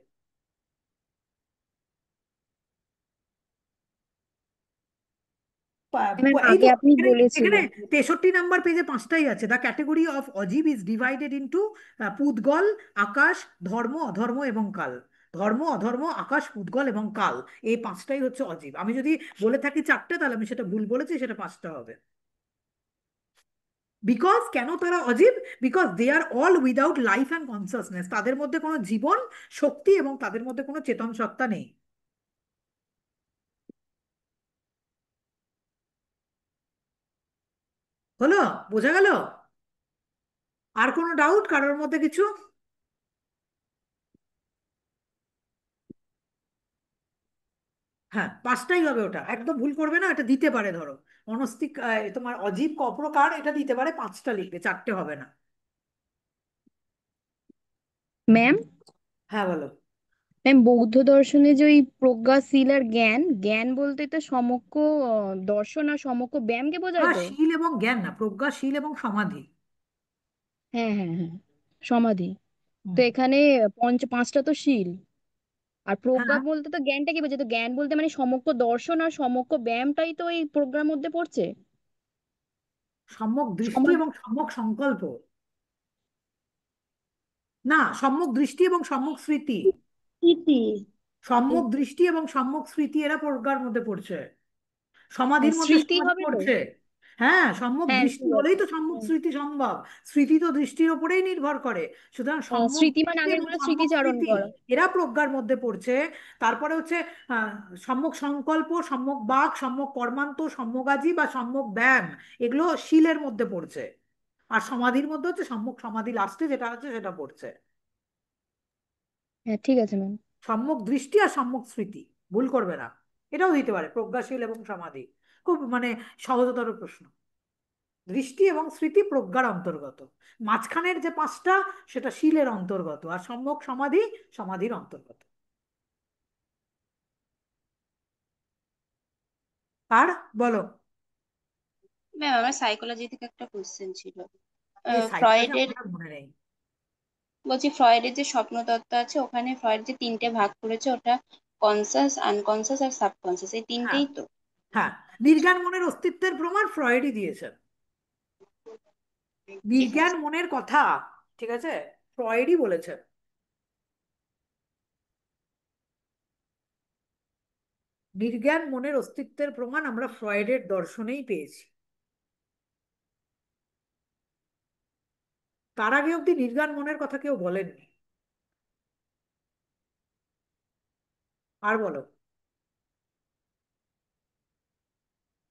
ম্যাম এই আগে তো, আপনি এখানে এখানে বলেছিলেন। 63 নম্বর পেজে পাঁচটাই আছে। The category of ajiva is divided into pudgala, akash, dharma adharma এবং কাল। ধর্ম অধর্ম আকাশ পুদ্গল এবং কাল, এই পাঁচটাই হচ্ছে অজীব। আমি যদি বলে থাকি চারটে, তাহলে আমি সেটা ভুল বলেছি, সেটা পাঁচটা হবে। বিকজ কেন তারা অজীব? Because they are all without life and consciousness. তাদের মধ্যে কোনো জীবন, শক্তি এবং তাদের মধ্যে কোনো চেতন সত্তা নেই। হলো? বোঝা গেল? আর কোনো ডাউট কারোর মধ্যে কিছু? হ্যাঁ, পাঁচটাই হবে, ওটা একদম ভুল করবে না। এটা দিতে পারে, ধরো অনস্তিক তোমার অজীব ক প্রকার, এটা দিতে পারে, পাঁচটা লিখবে, চারটে হবে না। ম্যাম, হ্যাঁ, বলো। ম্যাম বৌদ্ধ দর্শনে যে ওই প্রজ্ঞাশীল আর জ্ঞান, জ্ঞান বলতে তো সমগ্র দর্শন আর সমগ্র ব্যায়ামকে বোঝায় তো। শীল এবং জ্ঞান না, প্রজ্ঞাশীল এবং সমাধি। হ্যাঁ হ্যাঁ হ্যাঁ, সমাধি। তো হুম। এখানে পাঁচটা তো শীল, আর প্রজ্ঞা হ্যাঁ, বলতে তো জ্ঞানটা কি বোঝায়? তো জ্ঞান বলতে মানে সমগ্র দর্শন আর সমগ্র ব্যায়ামটাই তো এই প্রজ্ঞার মধ্যে পড়ছে। সম্যক দৃষ্টি সমাধি, এবং সম্যক সংকল্প। না, সম্যক দৃষ্টি এবং সম্যক স্মৃতি। স্মৃতি। সম্যক দৃষ্টি এবং সম্যক স্মৃতি এরা প্রজ্ঞার মধ্যে পড়ছে। হ্যাঁ, সমাধির মধ্যে স্মৃতি সমাধি হবে তো। পড়ছে। হ্যাঁ, সম্যক হ্যাঁ দৃষ্টি ঠিক আছে। হলেই তো সম্যক হুম। স্মৃতি সম্ভব। স্মৃতি তো দৃষ্টির ওপরেই নির্ভর করে। সুতরাং হ্যাঁ, সম্যক স্মৃতিমান দৃষ্টি আগের এবং গুলো সম্যক স্মৃতিচারণ স্মৃতি করা। এরা প্রজ্ঞার মধ্যে পড়ছে। তারপরে হচ্ছে আহ, সম্যক সংকল্প, সম্যক বাক, সম্যক কর্মান্ত, সম্যগাজি বা সম্যক ব্যায়াম, এগুলো শীলের মধ্যে পড়ছে। আর সমাধির মধ্যে হচ্ছে সম্যক সমাধি, লাস্টে যেটা আছে সেটা পড়ছে। হ্যাঁ ঠিক আছে ম্যাম। সম্যক দৃষ্টি আর সম্যক স্মৃতি, ভুল করবে না। এটাও দিতে পারে, প্রজ্ঞাশীল এবং সমাধি। খুব মানে সহজতর প্রশ্ন। দৃষ্টি এবং স্মৃতি প্রজ্ঞার অন্তর্গত। মাঝখানের যে পাঁচটা, সেটা শীলের অন্তর্গত, আর সম্যক সমাধি সমাধির অন্তর্গত। আর বলো। ম্যাম আমার সাইকোলজি থেকে একটা কোশ্চেন ছিল। এই সাইকোলজি ফ্রয়েডের, আমার আর মনে নেই। বলছি ফ্রয়েডের যে স্বপ্ন তত্ত্ব আছে ওখানে ফ্রয়েড যে তিনটে ভাগ করেছে, ওটা কনসাস, আনকনসাস আর সাবকনসাস, এই হ্যাঁ, তিনটেই তো। হ্যাঁ, নির্জ্ঞান মনের অস্তিত্বের প্রমাণ ফ্রয়েডই দিয়েছেন। ঠিক নির্জ্ঞান আছে। মনের কথা, ঠিক আছে, ফ্রয়েডই বলেছে। নির্জ্ঞান মনের অস্তিত্বের প্রমাণ আমরা ফ্রয়েডের দর্শনেই পেয়েছি। তার আগে অব্দি নির্জ্ঞান মনের কথা কেউ বলেননি। আর বলো,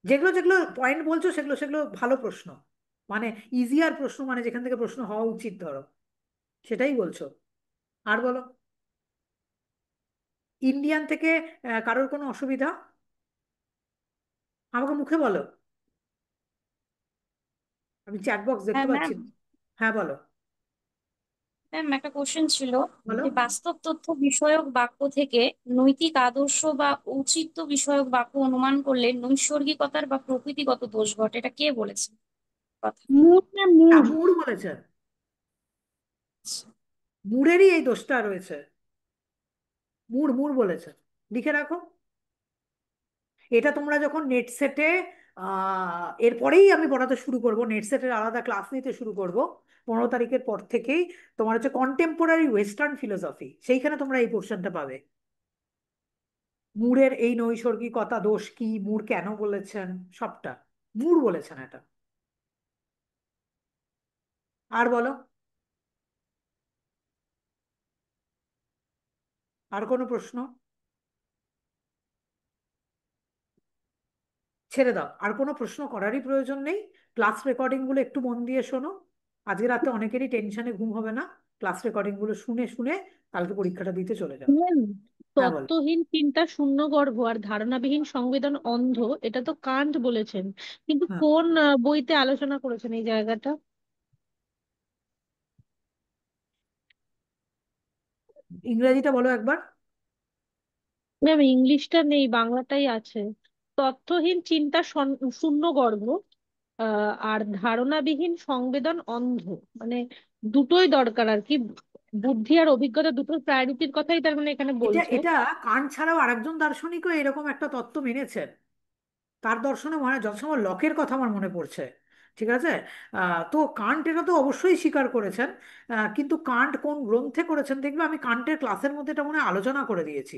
যেগুলো যেগুলো পয়েন্ট বলছো সেগুলো সেগুলো ভালো প্রশ্ন, মানে ইজিয়ার প্রশ্ন, মানে যেখান থেকে প্রশ্ন হওয়া উচিত ধরো, সেটাই বলছো। আর বলো, ইন্ডিয়ান থেকে কারোর কোনো অসুবিধা? আমাকে মুখে বলো, আমি চ্যাট বক্স দেখতে হ্যাঁ পাচ্ছি ম্যাম। না। হ্যাঁ বলো। ম্যাম একটা কোশ্চেন ছিল বলো। যে বাস্তব তথ্য বিষয়ক বাক্য থেকে নৈতিক আদর্শ বা ঔচিত্য বিষয়ক বাক্য অনুমান করলে নৈসর্গিকতার বা প্রকৃতিগত দোষ ঘটে, এটা কে বলেছে কথা? মুড না মুড? মুর বলেছেন, মুরেরই এই দোষটা রয়েছে। মুর মুর বলেছেন, লিখে রাখো। এটা তোমরা যখন নেট সেটে এরপরেই আমি পড়াতে শুরু করব, নেট সেটের আলাদা ক্লাস নিতে শুরু করব 15 তারিখের পর থেকেই। তোমার হচ্ছে কন্টেম্পোরারি ওয়েস্টার্ন ফিলোসফি, সেইখানে তোমরা এই পোর্শনটা পাবে। মুরের এই নৈসর্গিকতা দোষ কি, মুর কেন বলেছেন, সবটা মুর বলেছেন এটা। আর বলো, আর কোনো প্রশ্ন? ছেড়ে দাও, আর কোনো প্রশ্ন করারই প্রয়োজন নেই। ক্লাস রেকর্ডিং গুলো একটু মন দিয়ে শোনো। আজকে রাতে অনেকেরই টেনশনে ঘুম হবে না। ক্লাস রেকর্ডিং গুলো শুনে শুনে কালকে পরীক্ষাটা দিতে চলে যাও। ম্যাম, হ্যাঁ বলো। তত্ত্বহীন চিন্তা শূন্যগর্ভ আর ধারণাবিহীন সংবেদন অন্ধ, এটা তো কান্ট বলেছেন, কিন্তু হ্যাঁ, কোন বইতে আলোচনা করেছেন এই জায়গাটা? ইংরেজিটা বলো একবার। ম্যাম ইংলিশটা নেই, বাংলাটাই আছে। তথ্যহীন চিন্তা শূন্যগর্ভ আর ধারণাবিহীন সংবেদন অন্ধ, মানে দুটোই দরকার আর কি। বুদ্ধি আর অভিজ্ঞতা দুটোর প্রায়োরিটির কথাই তার মানে এখানে এটা বলছে। এটা কান্ট ছাড়াও আরেকজন দার্শনিকও এরকম একটা তত্ত্ব মেনেছেন। তার দর্শনে মনে হয় যতসময় লকের কথা আমার মনে পড়ছে। ঠিক আছে। তো কান্ট এটা তো অবশ্যই স্বীকার করেছেন। কিন্তু কান্ট কোন গ্রন্থে করেছেন দেখবে, আমি কান্টের ক্লাসের মধ্যে এটা মনে হয় আলোচনা করে দিয়েছি।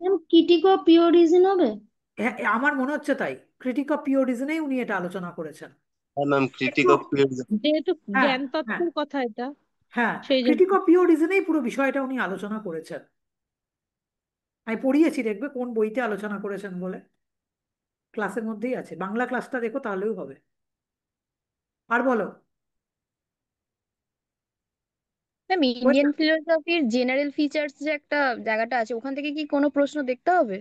Ma'am critic of pure reason হবে? হ্যাঁ, আমার মনে হচ্ছে তাই। ক্রিটিক অফ পিওর রিজনেই উনি এটা আলোচনা করেছেন। হ্যাঁ ম্যাম, একটু। Critique of purism. যেহেতু হ্যাঁ, জ্ঞান হ্যাঁ, তত্ত্বের কথা এটা, হ্যাঁ, সেই জন্য। ক্রিটিক অফ পিওর রিজনেই পুরো বিষয়টা উনি আলোচনা করেছেন। আমি পড়িয়েছি, দেখবে কোন বইতে আলোচনা করেছেন বলে। ক্লাসের মধ্যেই আছে, বাংলা ক্লাসটা দেখো তাহলেও হবে। আর বলো। ম্যাম ইন্ডিয়ান ফিলোসফির জেনারেল ফিচার্স যে একটা জায়গাটা আছে, ওখান থেকে কি কোনো প্রশ্ন দেখতে হবে?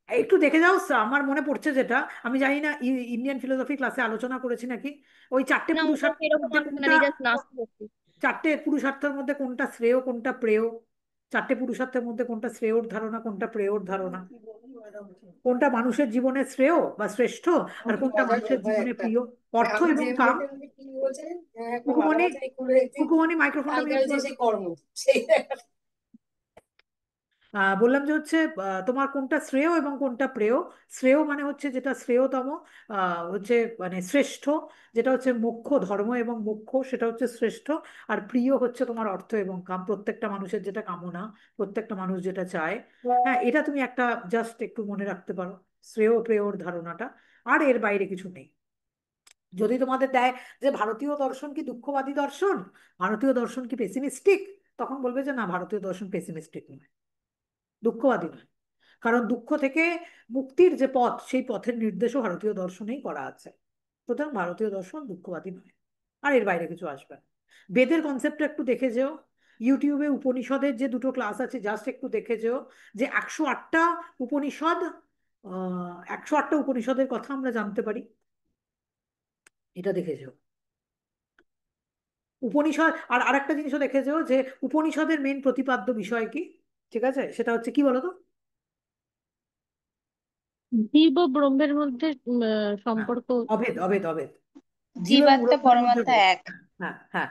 একটু দেখে যাও, আমার মনে পড়ছে যেটা, আমি জানি না ইন্ডিয়ান ফিলোসফি ক্লাসে আলোচনা করেছি নাকি। ওই চারটে না, ওটা পুরুষার্থের এরকম মধ্যে আলোচনা কোনটা, নেই, জাস্ট নাস্তা করছি। চারটে পুরুষার্থের মধ্যে কোনটা শ্রেয় কোনটা প্রেয়, চারটে পুরুষার্থের মধ্যে কোনটা শ্রেয়র ধারণা কোনটা প্রেয়র ধারণা, কোনটা মানুষের জীবনে শ্রেয় বা শ্রেষ্ঠ, আর কোনটা মানুষের জীবনে প্রিয়, অর্থ এবং কাম। সুকুমণি, সুকুমণি মাইক্রোফোনটা মিউট করো তো। বললাম যে হচ্ছে তোমার কোনটা শ্রেয় এবং কোনটা প্রেয়। শ্রেয় মানে হচ্ছে যেটা শ্রেয়তম, হচ্ছে মানে শ্রেষ্ঠ, যেটা হচ্ছে মোক্ষ, ধর্ম এবং মোক্ষ, সেটা হচ্ছে শ্রেষ্ঠ। আর প্রিয় হচ্ছে তোমার অর্থ এবং কাম, প্রত্যেকটা মানুষের যেটা কামনা, প্রত্যেকটা মানুষ যেটা চায়। হ্যাঁ, এটা তুমি একটা জাস্ট একটু মনে রাখতে পারো, শ্রেয় প্রেয়র ধারণাটা। আর এর বাইরে কিছু নেই। যদি তোমাদের দেয় যে ভারতীয় দর্শন কি দুঃখবাদী দর্শন, ভারতীয় দর্শন কি পেসিমিস্টিক, তখন বলবে যে না, ভারতীয় দর্শন পেসিমিস্টিক নয়, দুঃখবাদী নয়। কারণ দুঃখ থেকে মুক্তির যে পথ, সেই পথের নির্দেশও ভারতীয় দর্শনেই করা আছে। সুতরাং ভারতীয় দর্শন দুঃখবাদী নয়। আর এর বাইরে কিছু আসবে না। বেদের কনসেপ্টটা একটু দেখে যেও। ইউটিউবে উপনিষদের যে দুটো ক্লাস আছে, জাস্ট একটু দেখে যেও যে 108টা উপনিষদ, 108টা উপনিষদের কথা আমরা জানতে পারি, এটা দেখে যেও। উপনিষদ আর আরেকটা জিনিসও দেখে যেও যে উপনিষদের মেন প্রতিপাদ্য বিষয় কি। ঠিক আছে, সেটা হচ্ছে কি বলতো? জীব ও ব্রহ্মের মধ্যে হ্যাঁ, সম্পর্ক। অভেদ, অভেদ, অভেদ। জীব এবং জীবাত্মা ব্রহ্মের মধ্যে পরমাত্মা ভেদ। এক। হ্যাঁ, হ্যাঁ।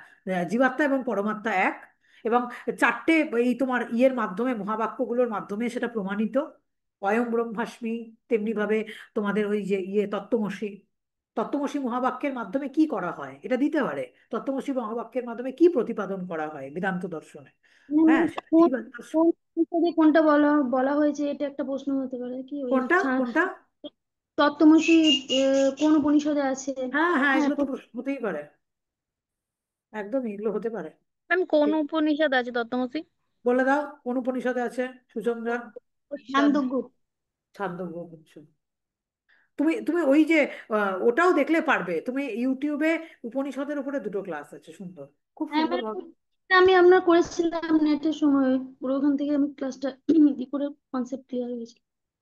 জীবাত্মা এবং পরমাত্মা এক। এবং চারটে এই তোমার ইয়ের মাধ্যমে, মহাবাক্যগুলোর মাধ্যমে সেটা প্রমাণিত। অয়ং ব্রহ্মাস্মি, তেমনি ভাবে তোমাদের ওই যে তত্ত্বমসি, তত্ত্বমসি মহাবাক্যের মাধ্যমে কি করা হয় এটা দিতে পারে। তত্ত্বমসি মহাবাক্যের মাধ্যমে কি প্রতিপাদন করা হয় বেদান্ত দর্শনে। হ্যাঁ, সেটা কোন জীবাত্মার কোন উপনিষদে কোনটা বলা বলা হয়েছে, এটা একটা প্রশ্ন হতে পারে কি ওই কোনটা কোনটা? তত্ত্বমসি কোন উপনিষদে আছে? হ্যাঁ হ্যাঁ, হ্যাঁ এগুলো তো প্রশ্ন হতেই পারে, একদম এগুলো হতে পারে। ম্যাম কোন ঠিক, উপনিষদ আছে তত্ত্বমসি? বলে দাও কোন উপনিষদে আছে সুচন্দ্রা? ছান্দোগ্য। ছান্দোগ্য উপনিষদ। তুমি তুমি ওই যে ওটাও দেখলে পারবে, তুমি ইউটিউবে উপনিষদের উপরে দুটো ক্লাস আছে, সুন্দর, খুব হ্যাঁ সুন্দর ma'am, ভাবে। আমি আপনার করেছিলাম নেটের সময়, পুরো ওখান থেকে আমি ক্লাসটা ই করে কনসেপ্ট ক্লিয়ার হয়ে গেছে।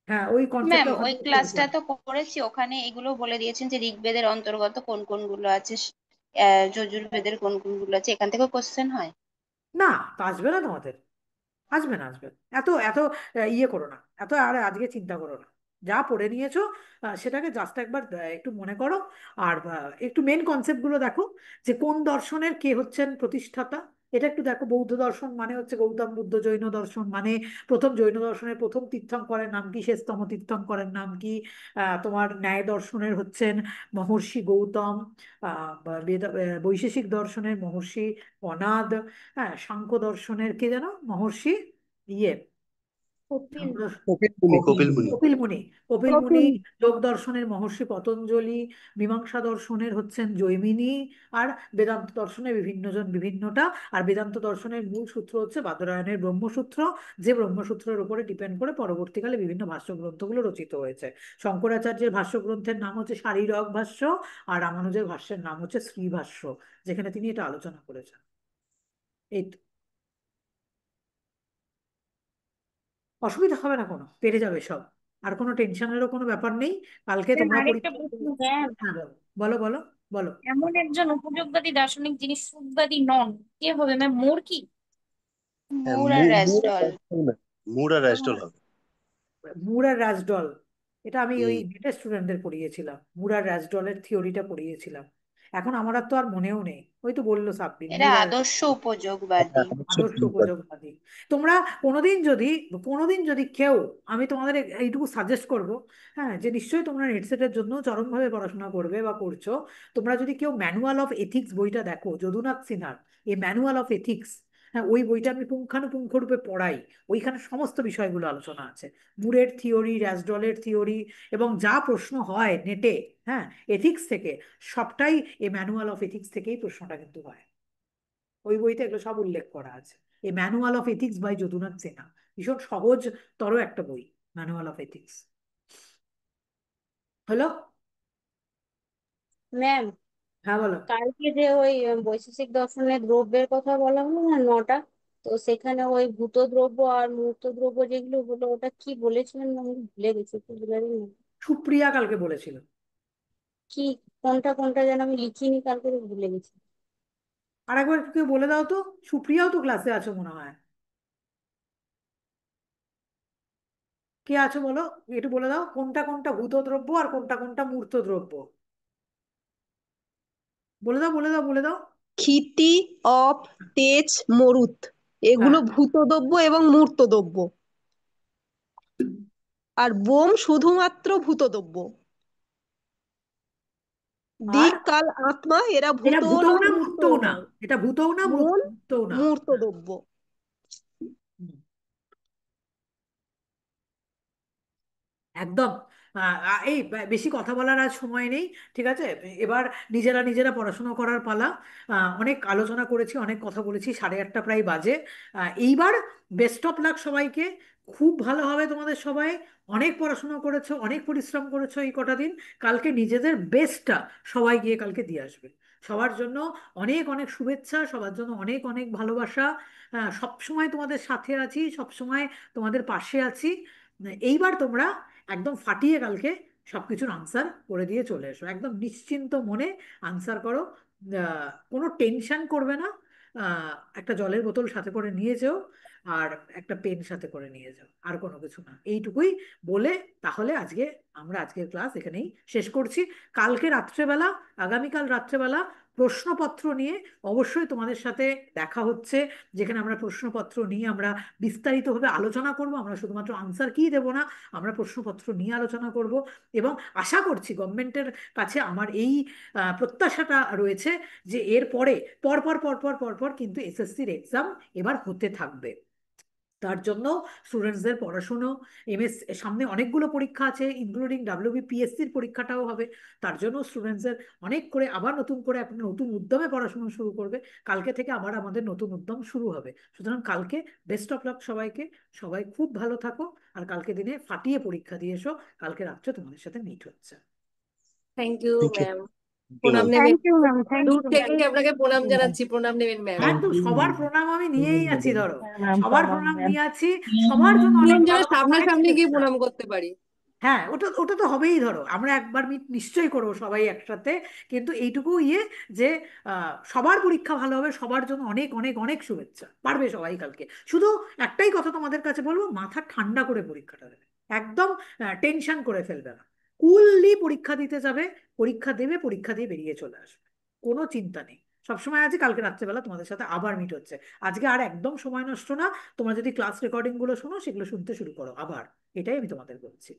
হ্যাঁ, ওই ম্যাম কনসেপ্টটা ওখান ওই থেকে করে ক্লাসটা পড়ো। তো করেছি, ওখানে এগুলো বলে দিয়েছেন যে ঋগ্বেদের অন্তর্গত কোন কোনগুলো আছে, যজুর্বেদের কোন কোনগুলো আছে, এখান থেকে কোশ্চেন হয়। না, তা আসবে না তোমাদের, আসবে না, আসবে না। এত এত ইয়ে করো না, এত আর আজকে চিন্তা করো না। যা পড়ে নিয়েছো সেটাকে জাস্ট একবার একটু মনে করো। আর একটু মেন কনসেপ্ট গুলো দেখো, যে কোন দর্শনের কে হচ্ছেন প্রতিষ্ঠাতা। এটা একটু দেখো, বৌদ্ধ দর্শন মানে হচ্ছে গৌতম বুদ্ধ, জৈন দর্শন মানে প্রথম জৈন দর্শনের প্রথম তীর্থঙ্করের নাম কি, শেষতম তীর্থঙ্করের নাম কি। তোমার ন্যায় দর্শনের হচ্ছেন মহর্ষি গৌতম। বৈশেষিক দর্শনের মহর্ষি অনাদ। হ্যাঁ, সাংখ্য দর্শনের কে যেন মহর্ষি ইয়ে, কপিল। সাংখ্য কপিল মুনি, কপিল মুনি। কপিল মুনি। কপিল মুনি। কপিল। যোগ দর্শনের মহর্ষি পতঞ্জলি। মীমাংসা দর্শনের হচ্ছেন জৈমিনী। আর বেদান্ত দর্শনের বিভিন্ন জন বিভিন্নটা। আর বেদান্ত দর্শনের মূল সূত্র হচ্ছে বাদরায়ণের ব্রহ্মসূত্র, যে ব্রহ্মসূত্রের উপরে ডিপেন্ড করে পরবর্তীকালে বিভিন্ন ভাষ্য গ্রন্থগুলো রচিত হয়েছে। শঙ্করাচার্যের ভাষ্য গ্রন্থের নাম হচ্ছে শারীরক ভাষ্য, আর রামানুজের ভাষ্যের নাম হচ্ছে শ্রীভাষ্য, যেখানে তিনি এটা আলোচনা করেছেন। এই তো। অসুবিধা হবে না কোনো, পেরে যাবে সব। আর কোনো টেনশনেরও কোনো ব্যাপার নেই। কালকে ম্যাম তোমরা আরেকটা পরীক্ষা। প্রশ্ন ম্যাম, হ্যাঁ, বলো বলো বলো বলো। এমন একজন উপযোগবাদী দার্শনিক যিনি সুখবাদী নন, কে হবে ম্যাম? মোর কি? হ্যাঁ, মুর আর মুর আর অ্যাস্টল। অ্যাস্টল না, মুর আর অ্যাস্টল হবে। মুরার রাজডল, এটা আমি ওই হুম। নেটের স্টুডেন্টদের পড়িয়েছিলাম, মুরার রাজডলের থিওরিটা পড়িয়েছিলাম। এখন আমার আর তো আর মনেও নেই, ওই তো বললো সাব্বির এরা মুরার। আদর্শ উপযোগবাদী। হ্যাঁ, অবশ্যই আদর্শ উপযোগবাদী। উপযোগবাদী। তোমরা কোনোদিন যদি, কোনোদিন যদি কেউ, আমি তোমাদের এইটুকু সাজেস্ট করব, হ্যাঁ, যে নিশ্চয়ই তোমরা নেটসেটের জন্য চরমভাবে পড়াশোনা করবে বা করছো। তোমরা যদি কেউ ম্যানুয়াল অফ এথিক্স বইটা দেখো, যদুনাথ সিনহার এই ম্যানুয়াল অফ এথিক্স, হ্যাঁ, ওই বইটা আমি পুঙ্খানুপুঙ্খ রূপে পড়াই। ওইখানে সমস্ত বিষয়গুলো আলোচনা আছে, মুরের থিওরি, র্যাসডলের থিওরি, এবং যা প্রশ্ন হয় নেটে, হ্যাঁ, এথিক্স থেকে, সবটাই এই ম্যানুয়াল অফ এথিক্স থেকেই প্রশ্নটা কিন্তু হয়। ওই বইতে এগুলো সব উল্লেখ করা আছে। এই manual of ethics by Jadunath Sinha, ভীষণ সহজতর একটা বই, ম্যানুয়াল অফ এথিক্স। হলো? ম্যাম, হ্যাঁ, বলো। কালকে যে ওই বৈশেষিক দর্শনের দ্রব্যের কথা বলা হলো না, 9টা, তো সেখানে ওই ভূত দ্রব্য আর মূর্ত দ্রব্য যেগুলো হলো, ওটা কি বলেছিলেন না, আমি ভুলে গেছি, একটু বলে দিন না। সুপ্রিয়া কালকে বলেছিল। কি, কোনটা কোনটা যেন আমি লিখিনি কালকে, ভুলে গেছি। আর একবার কেউ বলে দাও তো, সুপ্রিয়াও তো ক্লাসে আছো মনে হয়। কে আছো বলো, একটু বলে দাও কোনটা কোনটা ভূত দ্রব্য আর কোনটা কোনটা মূর্ত দ্রব্য। বলে দাও বলে দাও বলে দাও। ক্ষিতি, অপ, তেজ, মরুত, এগুলো হ্যাঁ। ভূতদ্রব্য এবং মূর্তদ্রব্য। আর বোম শুধুমাত্র ভূতদ্রব্য। আর দিক, কাল, আত্মা, এরা এটা ভূতও ভূতও নয়, না মূর্তও মূর্তও না, নয়। এটা ভূতও না মূল মূর্তও না। হ্যাঁ। মূর্তদ্রব্য। হুম। একদম। এই বেশি কথা বলার আর সময় নেই, ঠিক আছে? এবার নিজেরা নিজেরা পড়াশোনা করার পালা। অনেক আলোচনা করেছি, অনেক কথা বলেছি, 8:30 প্রায় বাজে। এইবার বেস্ট অফ লাক সবাইকে, খুব ভালো হবে তোমাদের সবাই। অনেক পড়াশোনা করেছো, অনেক পরিশ্রম করেছো এই কটা দিন। কালকে নিজেদের বেস্টটা সবাই গিয়ে কালকে দিয়ে আসবে। সবার জন্য অনেক অনেক শুভেচ্ছা, সবার জন্য অনেক অনেক ভালোবাসা। সব সময় তোমাদের সাথে আছি, সব সময় তোমাদের পাশে আছি। এইবার তোমরা একদম ফাটিয়ে কালকে সবকিছুর আনসার করে দিয়ে চলে এসো, একদম নিশ্চিন্ত মনে আনসার করো। কোনো টেনশন করবে না। একটা জলের বোতল সাথে করে নিয়ে যেও, আর একটা পেন সাথে করে নিয়ে যাও, আর কোনো কিছু না, এইটুকুই বলে তাহলে আমরা আজকের ক্লাস এখানেই শেষ করছি। কালকে রাত্রেবেলা, আগামীকাল রাত্রেবেলা প্রশ্নপত্র নিয়ে অবশ্যই তোমাদের সাথে দেখা হচ্ছে, যেখানে আমরা প্রশ্নপত্র নিয়ে আমরা বিস্তারিতভাবে আলোচনা করব। আমরা শুধুমাত্র আনসার কি দেবো না, আমরা প্রশ্নপত্র নিয়ে আলোচনা করব। এবং আশা করছি গভর্নমেন্টের কাছে আমার এই প্রত্যাশাটা রয়েছে যে এর পরে পরপর পরপর পরপর কিন্তু এসএসসির এক্সাম এবার হতে থাকবে। তার জন্য স্টুডেন্টসদের পড়াশুনো, সামনে অনেকগুলো পরীক্ষা আছে, ইনক্লুডিং WBPSCর পরীক্ষাটাও হবে। তার জন্য স্টুডেন্টসদের অনেক করে আবার নতুন করে একটা নতুন উদ্যমে পড়াশুনো শুরু করবে। কালকে থেকে আবার আমাদের নতুন উদ্যম শুরু হবে। সুতরাং কালকে বেস্ট অফ লাক সবাইকে। সবাই খুব ভালো থাকো, আর কালকে দিনে ফাটিয়ে পরীক্ষা দিয়ে এসো। কালকে রাত্রে তোমাদের সাথে মিট হচ্ছে। Thank you thank you ma'am, প্রণাম ম্যাম। নেবেন। থ্যাংক ইউ ম্যাম, থ্যাংক দূর ইউ থেকে ম্যাম। আপনাকে প্রণাম জানাচ্ছি, প্রণাম নেবেন ম্যাম। থ্যাংক একদম ইউ সবার ম্যাম। প্রণাম আমি নিয়েই আছি, ধরো ম্যাম সবার প্রণাম প্রণাম ম্যাম। নিয়ে আছি। সবার জন্য অনেক তিনজন যেন ভালো কামনায় সামনাসামনি গিয়ে শুভেচ্ছা। প্রণাম করতে পারি। হ্যাঁ, ওটা ওটা তো হবেই, ধরো আমরা একবার মিট নিশ্চয়ই করবো সবাই একসাথে। কিন্তু এইটুকু যে সবার পরীক্ষা ভালো হবে, সবার জন্য অনেক অনেক অনেক শুভেচ্ছা। পারবে সবাই কালকে। শুধু একটাই কথা তোমাদের কাছে বলবো, মাথা ঠান্ডা করে পরীক্ষাটা দেবে। একদম টেনশন করে ফেলবে না। কুললি পরীক্ষা দিতে যাবে, পরীক্ষা দেবে, পরীক্ষা দিয়ে বেরিয়ে চলে আসবে। কোনো চিন্তা নেই। সবসময় আছে, কালকে রাত্রেবেলা তোমাদের সাথে আবার মিট হচ্ছে। আজকে আর একদম সময় নষ্ট না। তোমরা যদি ক্লাস রেকর্ডিং গুলো শোনো, সেগুলো শুনতে শুরু করো আবার। এটাই আমি তোমাদের বলছি।